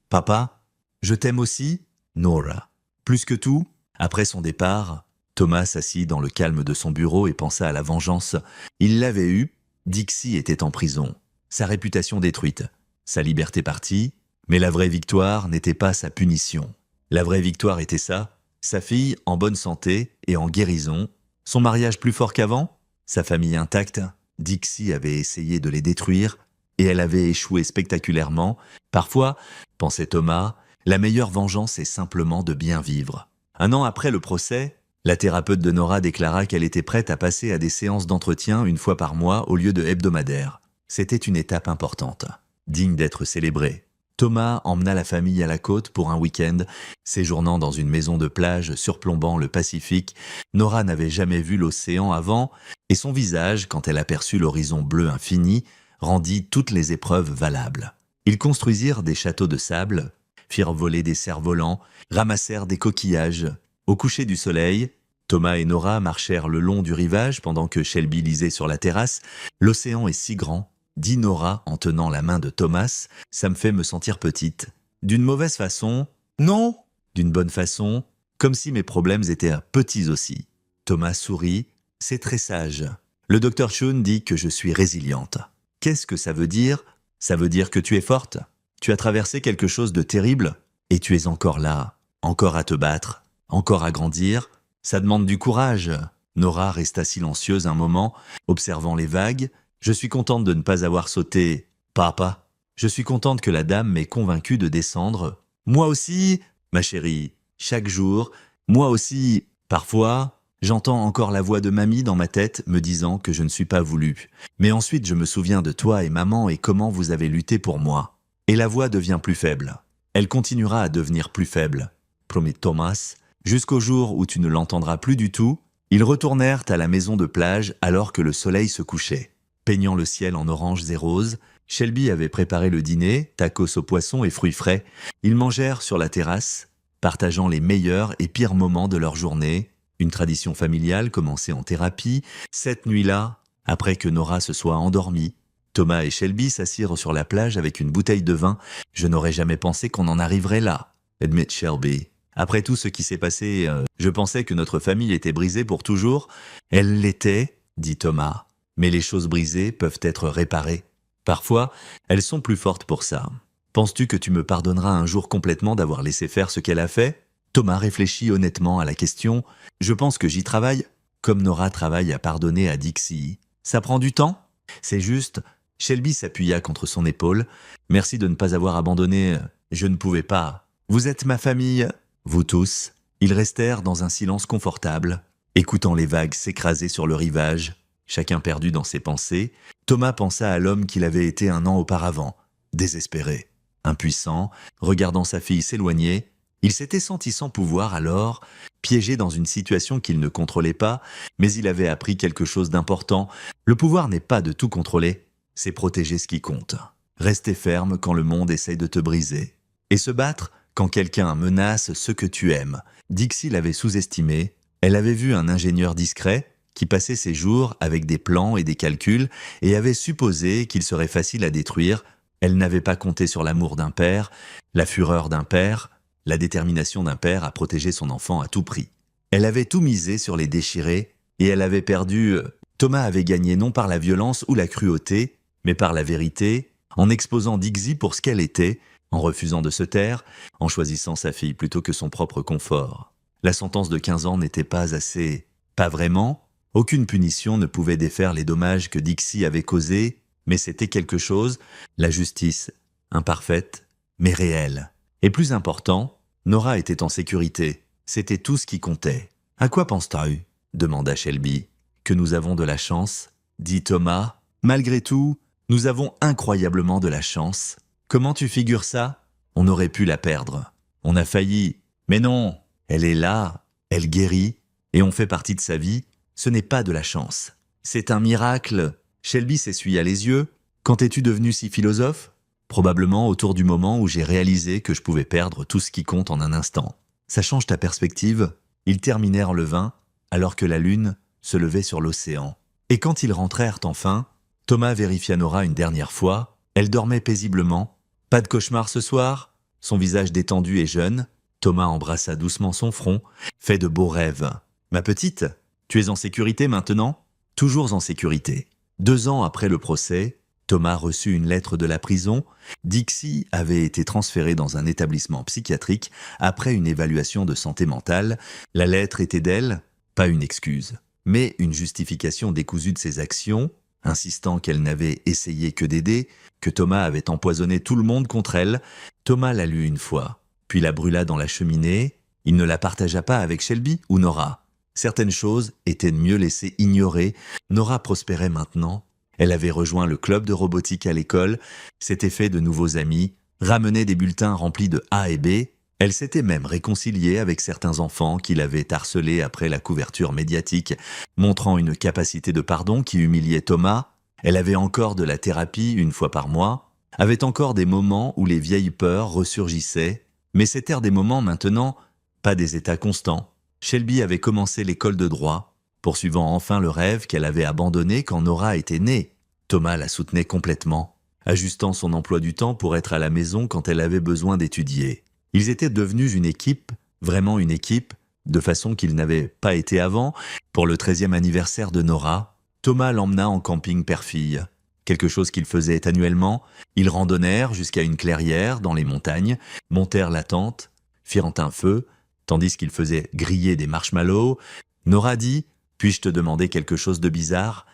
Papa? Je t'aime aussi? Nora. Plus que tout? Après son départ, Thomas s'assit dans le calme de son bureau et pensa à la vengeance. Il l'avait eue. Dixie était en prison. Sa réputation détruite. Sa liberté partie. Mais la vraie victoire n'était pas sa punition. La vraie victoire était ça, sa fille en bonne santé et en guérison, son mariage plus fort qu'avant, sa famille intacte. Dixie avait essayé de les détruire et elle avait échoué spectaculairement. Parfois, pensait Thomas, la meilleure vengeance est simplement de bien vivre. Un an après le procès, la thérapeute de Nora déclara qu'elle était prête à passer à des séances d'entretien une fois par mois au lieu de hebdomadaires. C'était une étape importante, digne d'être célébrée. Thomas emmena la famille à la côte pour un week-end, séjournant dans une maison de plage surplombant le Pacifique. Nora n'avait jamais vu l'océan avant, et son visage, quand elle aperçut l'horizon bleu infini, rendit toutes les épreuves valables. Ils construisirent des châteaux de sable, firent voler des cerfs-volants, ramassèrent des coquillages. Au coucher du soleil, Thomas et Nora marchèrent le long du rivage pendant que Shelby lisait sur la terrasse. « L'océan est si grand », dit Nora en tenant la main de Thomas, « ça me fait me sentir petite. » D'une mauvaise façon? Non. D'une bonne façon? Comme si mes problèmes étaient petits aussi. Thomas sourit. C'est très sage. Le docteur Shun dit que je suis résiliente. Qu'est-ce que ça veut dire? Ça veut dire que tu es forte. Tu as traversé quelque chose de terrible et tu es encore là, encore à te battre, encore à grandir. Ça demande du courage. Nora resta silencieuse un moment, observant les vagues. Je suis contente de ne pas avoir sauté. Papa. Je suis contente que la dame m'ait convaincue de descendre. Moi aussi, ma chérie, chaque jour. Moi aussi, parfois, j'entends encore la voix de mamie dans ma tête me disant que je ne suis pas voulu. Mais ensuite, je me souviens de toi et maman et comment vous avez lutté pour moi. Et la voix devient plus faible. Elle continuera à devenir plus faible, promet Thomas, jusqu'au jour où tu ne l'entendras plus du tout. Ils retournèrent à la maison de plage alors que le soleil se couchait. Peignant le ciel en oranges et roses, Shelby avait préparé le dîner, tacos au poisson et fruits frais. Ils mangèrent sur la terrasse, partageant les meilleurs et pires moments de leur journée. Une tradition familiale commencée en thérapie. Cette nuit-là, après que Nora se soit endormie, Thomas et Shelby s'assirent sur la plage avec une bouteille de vin. « Je n'aurais jamais pensé qu'on en arriverait là », admet Shelby. « Après tout ce qui s'est passé, je pensais que notre famille était brisée pour toujours. » « Elle l'était, » dit Thomas. « Mais les choses brisées peuvent être réparées. Parfois, elles sont plus fortes pour ça. Penses-tu que tu me pardonneras un jour complètement d'avoir laissé faire ce qu'elle a fait ?» Thomas réfléchit honnêtement à la question. « Je pense que j'y travaille, comme Nora travaille à pardonner à Dixie. Ça prend du temps ? C'est juste... » Shelby s'appuya contre son épaule. « Merci de ne pas avoir abandonné. Je ne pouvais pas. Vous êtes ma famille. » Vous tous. Ils restèrent dans un silence confortable, écoutant les vagues s'écraser sur le rivage, chacun perdu dans ses pensées. Thomas pensa à l'homme qu'il avait été un an auparavant, désespéré, impuissant, regardant sa fille s'éloigner. Il s'était senti sans pouvoir alors, piégé dans une situation qu'il ne contrôlait pas, mais il avait appris quelque chose d'important. Le pouvoir n'est pas de tout contrôler, c'est protéger ce qui compte. Rester ferme quand le monde essaye de te briser. Et se battre quand quelqu'un menace ce que tu aimes. Dixie l'avait sous-estimé. Elle avait vu un ingénieur discret qui passait ses jours avec des plans et des calculs et avait supposé qu'il serait facile à détruire. Elle n'avait pas compté sur l'amour d'un père, la fureur d'un père, la détermination d'un père à protéger son enfant à tout prix. Elle avait tout misé sur les déchirés et elle avait perdu. Thomas avait gagné non par la violence ou la cruauté, mais par la vérité, en exposant Dixie pour ce qu'elle était, en refusant de se taire, en choisissant sa fille plutôt que son propre confort. La sentence de 15 ans n'était pas assez. Pas vraiment. Aucune punition ne pouvait défaire les dommages que Dixie avait causés, mais c'était quelque chose, la justice, imparfaite, mais réelle. Et plus important, Nora était en sécurité. C'était tout ce qui comptait. « À quoi penses-tu » demanda Shelby. « Que nous avons de la chance » dit Thomas. « Malgré tout, nous avons incroyablement de la chance. Comment tu figures ça ? On aurait pu la perdre. On a failli. Mais non, elle est là, elle guérit, et on fait partie de sa vie. Ce n'est pas de la chance. C'est un miracle. » Shelby s'essuya les yeux. Quand es-tu devenu si philosophe? Probablement autour du moment où j'ai réalisé que je pouvais perdre tout ce qui compte en un instant. Ça change ta perspective? Ils terminèrent le vin, alors que la lune se levait sur l'océan. Et quand ils rentrèrent enfin, Thomas vérifia Nora une dernière fois. Elle dormait paisiblement. Pas de cauchemar ce soir? Son visage détendu et jeune. Thomas embrassa doucement son front. Fais de beaux rêves. Ma petite, tu es en sécurité maintenant? Toujours en sécurité. 2 ans après le procès, Thomas reçut une lettre de la prison. Dixie avait été transférée dans un établissement psychiatrique après une évaluation de santé mentale. La lettre était d'elle, pas une excuse, mais une justification décousue de ses actions, insistant qu'elle n'avait essayé que d'aider, que Thomas avait empoisonné tout le monde contre elle. Thomas la lut une fois, puis la brûla dans la cheminée. Il ne la partagea pas avec Shelby ou Nora. Certaines choses étaient mieux laissées ignorer. Nora prospérait maintenant. Elle avait rejoint le club de robotique à l'école, s'était fait de nouveaux amis, ramenait des bulletins remplis de A et B. Elle s'était même réconciliée avec certains enfants qui l'avaient harcelée après la couverture médiatique, montrant une capacité de pardon qui humiliait Thomas. Elle avait encore de la thérapie 1 fois par mois, avait encore des moments où les vieilles peurs ressurgissaient, mais c'étaient des moments maintenant, pas des états constants. Shelby avait commencé l'école de droit, poursuivant enfin le rêve qu'elle avait abandonné quand Nora était née. Thomas la soutenait complètement, ajustant son emploi du temps pour être à la maison quand elle avait besoin d'étudier. Ils étaient devenus une équipe, vraiment une équipe, de façon qu'ils n'avaient pas été avant. Pour le 13e anniversaire de Nora, Thomas l'emmena en camping père-fille, quelque chose qu'ils faisaient annuellement. Ils randonnèrent jusqu'à une clairière dans les montagnes, montèrent la tente, firent un feu, tandis qu'ils faisaient griller des marshmallows. Nora dit « Puis-je te demander quelque chose de bizarre?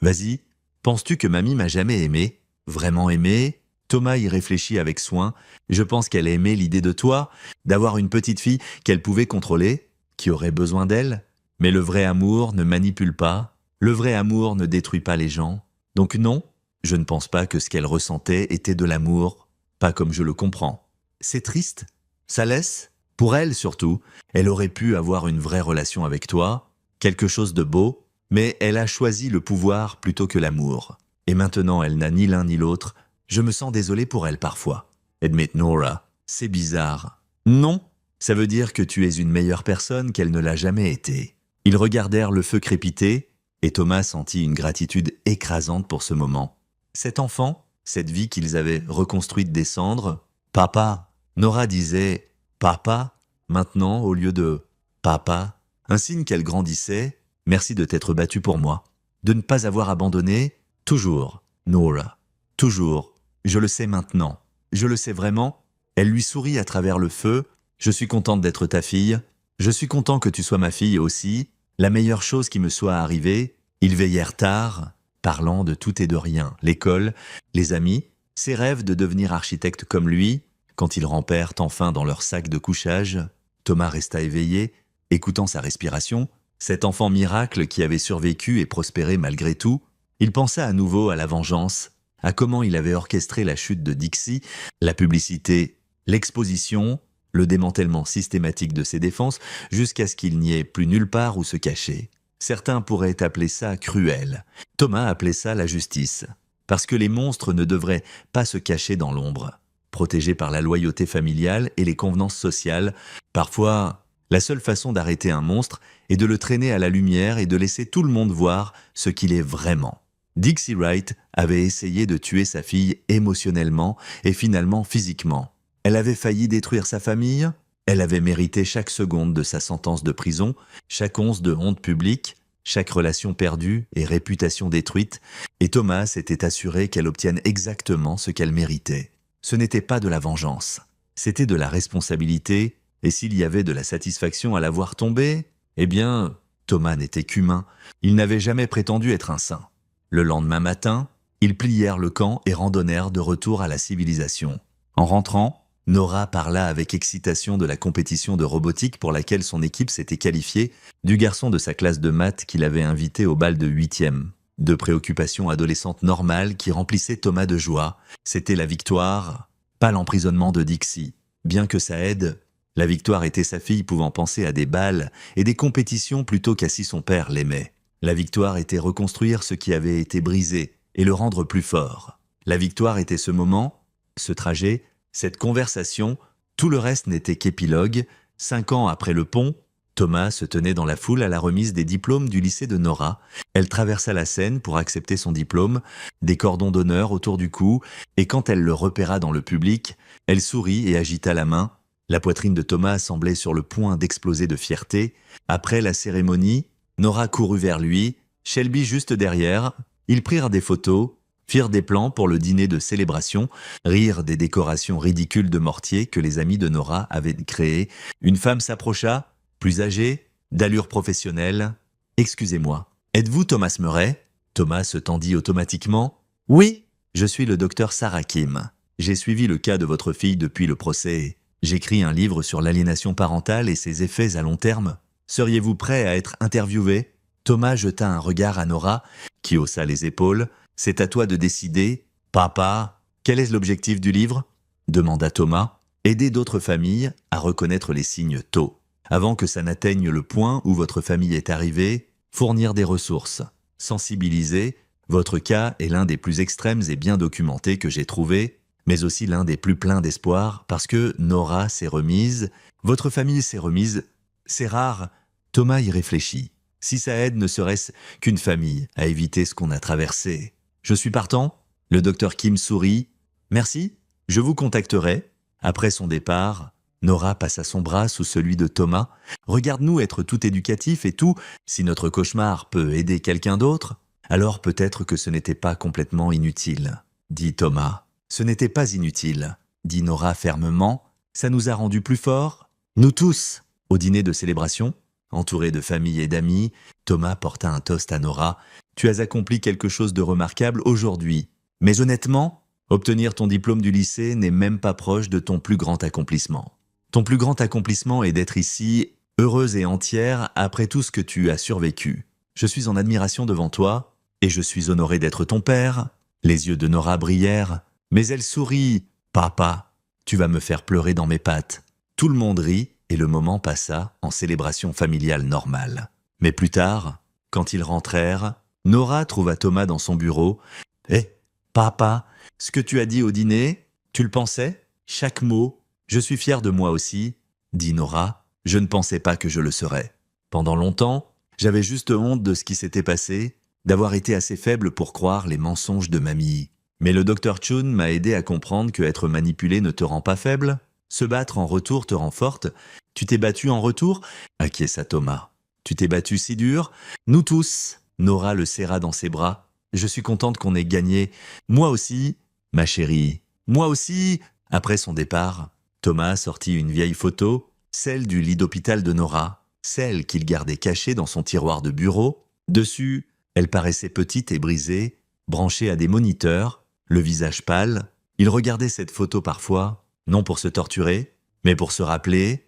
Vas-y, penses-tu que mamie m'a jamais aimé? Vraiment aimé ?» Thomas y réfléchit avec soin. « Je pense qu'elle aimait l'idée de toi, d'avoir une petite fille qu'elle pouvait contrôler, qui aurait besoin d'elle. Mais le vrai amour ne manipule pas, le vrai amour ne détruit pas les gens. Donc non, je ne pense pas que ce qu'elle ressentait était de l'amour, pas comme je le comprends. C'est triste, ça laisse. Pour elle surtout, elle aurait pu avoir une vraie relation avec toi, quelque chose de beau, mais elle a choisi le pouvoir plutôt que l'amour. Et maintenant elle n'a ni l'un ni l'autre. Je me sens désolé pour elle parfois. Admit Nora, c'est bizarre. Non, ça veut dire que tu es une meilleure personne qu'elle ne l'a jamais été. » Ils regardèrent le feu crépiter, et Thomas sentit une gratitude écrasante pour ce moment. Cet enfant, cette vie qu'ils avaient reconstruite des cendres, « Papa », Nora disait « Papa », maintenant au lieu de « Papa », un signe qu'elle grandissait. « Merci de t'être battu pour moi, de ne pas avoir abandonné, toujours, Nora, toujours. Je le sais maintenant, je le sais vraiment. » Elle lui sourit à travers le feu. « Je suis contente d'être ta fille. Je suis content que tu sois ma fille aussi. La meilleure chose qui me soit arrivée. » Ils veillèrent tard, parlant de tout et de rien. L'école, les amis, ses rêves de devenir architecte comme lui. Quand ils rampèrent enfin dans leur sac de couchage, Thomas resta éveillé, écoutant sa respiration. Cet enfant miracle qui avait survécu et prospéré malgré tout. Il pensa à nouveau à la vengeance, à comment il avait orchestré la chute de Dixie, la publicité, l'exposition, le démantèlement systématique de ses défenses, jusqu'à ce qu'il n'y ait plus nulle part où se cacher. Certains pourraient appeler ça cruel. Thomas appelait ça la justice, parce que les monstres ne devraient pas se cacher dans l'ombre. Protégés par la loyauté familiale et les convenances sociales, parfois, la seule façon d'arrêter un monstre est de le traîner à la lumière et de laisser tout le monde voir ce qu'il est vraiment. Dixie Wright avait essayé de tuer sa fille émotionnellement et finalement physiquement. Elle avait failli détruire sa famille, elle avait mérité chaque seconde de sa sentence de prison, chaque once de honte publique, chaque relation perdue et réputation détruite, et Thomas s'était assuré qu'elle obtienne exactement ce qu'elle méritait. Ce n'était pas de la vengeance, c'était de la responsabilité, et s'il y avait de la satisfaction à la voir tomber, eh bien, Thomas n'était qu'humain, il n'avait jamais prétendu être un saint. Le lendemain matin, ils plièrent le camp et randonnèrent de retour à la civilisation. En rentrant, Nora parla avec excitation de la compétition de robotique pour laquelle son équipe s'était qualifiée, du garçon de sa classe de maths qu'il avait invité au bal de 8e. De préoccupations adolescentes normales qui remplissaient Thomas de joie. C'était la victoire, pas l'emprisonnement de Dixie. Bien que ça aide, la victoire était sa fille pouvant penser à des bals et des compétitions plutôt qu'à si son père l'aimait. La victoire était reconstruire ce qui avait été brisé et le rendre plus fort. La victoire était ce moment, ce trajet, cette conversation, tout le reste n'était qu'épilogue. 5 ans après le pont, Thomas se tenait dans la foule à la remise des diplômes du lycée de Nora. Elle traversa la scène pour accepter son diplôme, des cordons d'honneur autour du cou, et quand elle le repéra dans le public, elle sourit et agita la main. La poitrine de Thomas semblait sur le point d'exploser de fierté. Après la cérémonie, Nora courut vers lui, Shelby juste derrière. Ils prirent des photos, firent des plans pour le dîner de célébration, rirent des décorations ridicules de mortier que les amis de Nora avaient créées. Une femme s'approcha, plus âgée, d'allure professionnelle. « Excusez-moi, êtes-vous Thomas Murray ?» Thomas se tendit automatiquement. « Oui, je suis le docteur Sarah Kim. J'ai suivi le cas de votre fille depuis le procès. J'écris un livre sur l'aliénation parentale et ses effets à long terme. Seriez-vous prêt à être interviewé ?» Thomas jeta un regard à Nora, qui haussa les épaules. « C'est à toi de décider. Papa, quel est l'objectif du livre ?» demanda Thomas. « Aider d'autres familles à reconnaître les signes tôt. Avant que ça n'atteigne le point où votre famille est arrivée, fournir des ressources. Sensibiliser. Votre cas est l'un des plus extrêmes et bien documentés que j'ai trouvé, mais aussi l'un des plus pleins d'espoir, parce que Nora s'est remise, votre famille s'est remise. C'est rare. » Thomas y réfléchit. « Si ça aide ne serait-ce qu'une famille à éviter ce qu'on a traversé. Je suis partant ?» Le docteur Kim sourit. « Merci, je vous contacterai. » Après son départ, Nora passa son bras sous celui de Thomas. « Regarde-nous être tout éducatif et tout. Si notre cauchemar peut aider quelqu'un d'autre, alors peut-être que ce n'était pas complètement inutile, » dit Thomas. « Ce n'était pas inutile, » dit Nora fermement. « Ça nous a rendus plus forts. Nous tous. » Au dîner de célébration, entouré de famille et d'amis, Thomas porta un toast à Nora. « Tu as accompli quelque chose de remarquable aujourd'hui. Mais honnêtement, obtenir ton diplôme du lycée n'est même pas proche de ton plus grand accomplissement. Ton plus grand accomplissement est d'être ici, heureuse et entière, après tout ce que tu as survécu. Je suis en admiration devant toi, et je suis honoré d'être ton père. » Les yeux de Nora brillèrent, mais elle sourit. « Papa, tu vas me faire pleurer dans mes pattes. » Tout le monde rit, et le moment passa en célébration familiale normale. Mais plus tard, quand ils rentrèrent, Nora trouva Thomas dans son bureau. « Hé, papa, ce que tu as dit au dîner, tu le pensais? Chaque mot. Je suis fière de moi aussi, » dit Nora. « Je ne pensais pas que je le serais. Pendant longtemps, j'avais juste honte de ce qui s'était passé, d'avoir été assez faible pour croire les mensonges de mamie. Mais le docteur Chun m'a aidé à comprendre que être manipulé ne te rend pas faible. Se battre en retour te rend forte. Tu t'es battu en retour ?» acquiesça Thomas. « Tu t'es battu si dur ?» « Nous tous. » Nora le serra dans ses bras. « Je suis contente qu'on ait gagné. Moi aussi, ma chérie. Moi aussi. » Après son départ, Thomas sortit une vieille photo, celle du lit d'hôpital de Nora, celle qu'il gardait cachée dans son tiroir de bureau. Dessus, elle paraissait petite et brisée, branchée à des moniteurs, le visage pâle. Il regardait cette photo parfois, non pour se torturer, mais pour se rappeler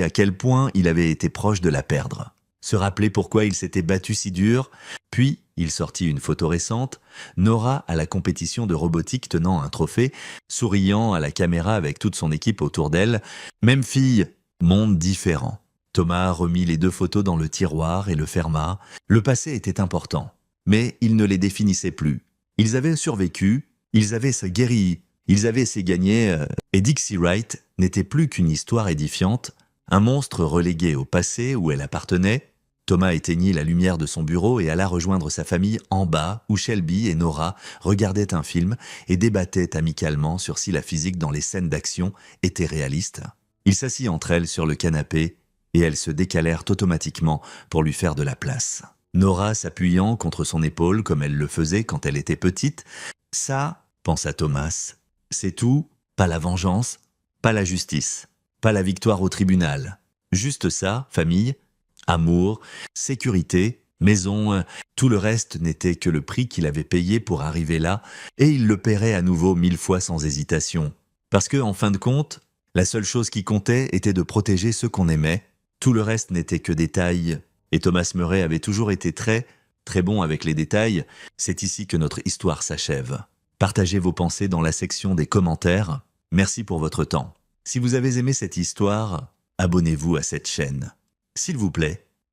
à quel point il avait été proche de la perdre. Se rappeler pourquoi il s'était battu si dur. Puis, il sortit une photo récente, Nora à la compétition de robotique tenant un trophée, souriant à la caméra avec toute son équipe autour d'elle. Même fille, monde différent. Thomas remit les 2 photos dans le tiroir et le ferma. Le passé était important, mais il ne les définissait plus. Ils avaient survécu, ils avaient se guéri, ils avaient se gagné, et Dixie Wright n'était plus qu'une histoire édifiante, un monstre relégué au passé où elle appartenait. Thomas éteignit la lumière de son bureau et alla rejoindre sa famille en bas, où Shelby et Nora regardaient un film et débattaient amicalement sur si la physique dans les scènes d'action était réaliste. Il s'assit entre elles sur le canapé et elles se décalèrent automatiquement pour lui faire de la place. Nora s'appuyant contre son épaule comme elle le faisait quand elle était petite. « Ça, » pensa Thomas, « c'est tout, pas la vengeance, pas la justice, pas la victoire au tribunal. Juste ça, famille. Amour, sécurité, maison, tout le reste n'était que le prix qu'il avait payé pour arriver là, et il le paierait à nouveau 1000 fois sans hésitation. Parce que, en fin de compte, la seule chose qui comptait était de protéger ceux qu'on aimait. Tout le reste n'était que détails, et Thomas Murray avait toujours été très bon avec les détails. C'est ici que notre histoire s'achève. Partagez vos pensées dans la section des commentaires. Merci pour votre temps. Si vous avez aimé cette histoire, abonnez-vous à cette chaîne. S'il vous plaît,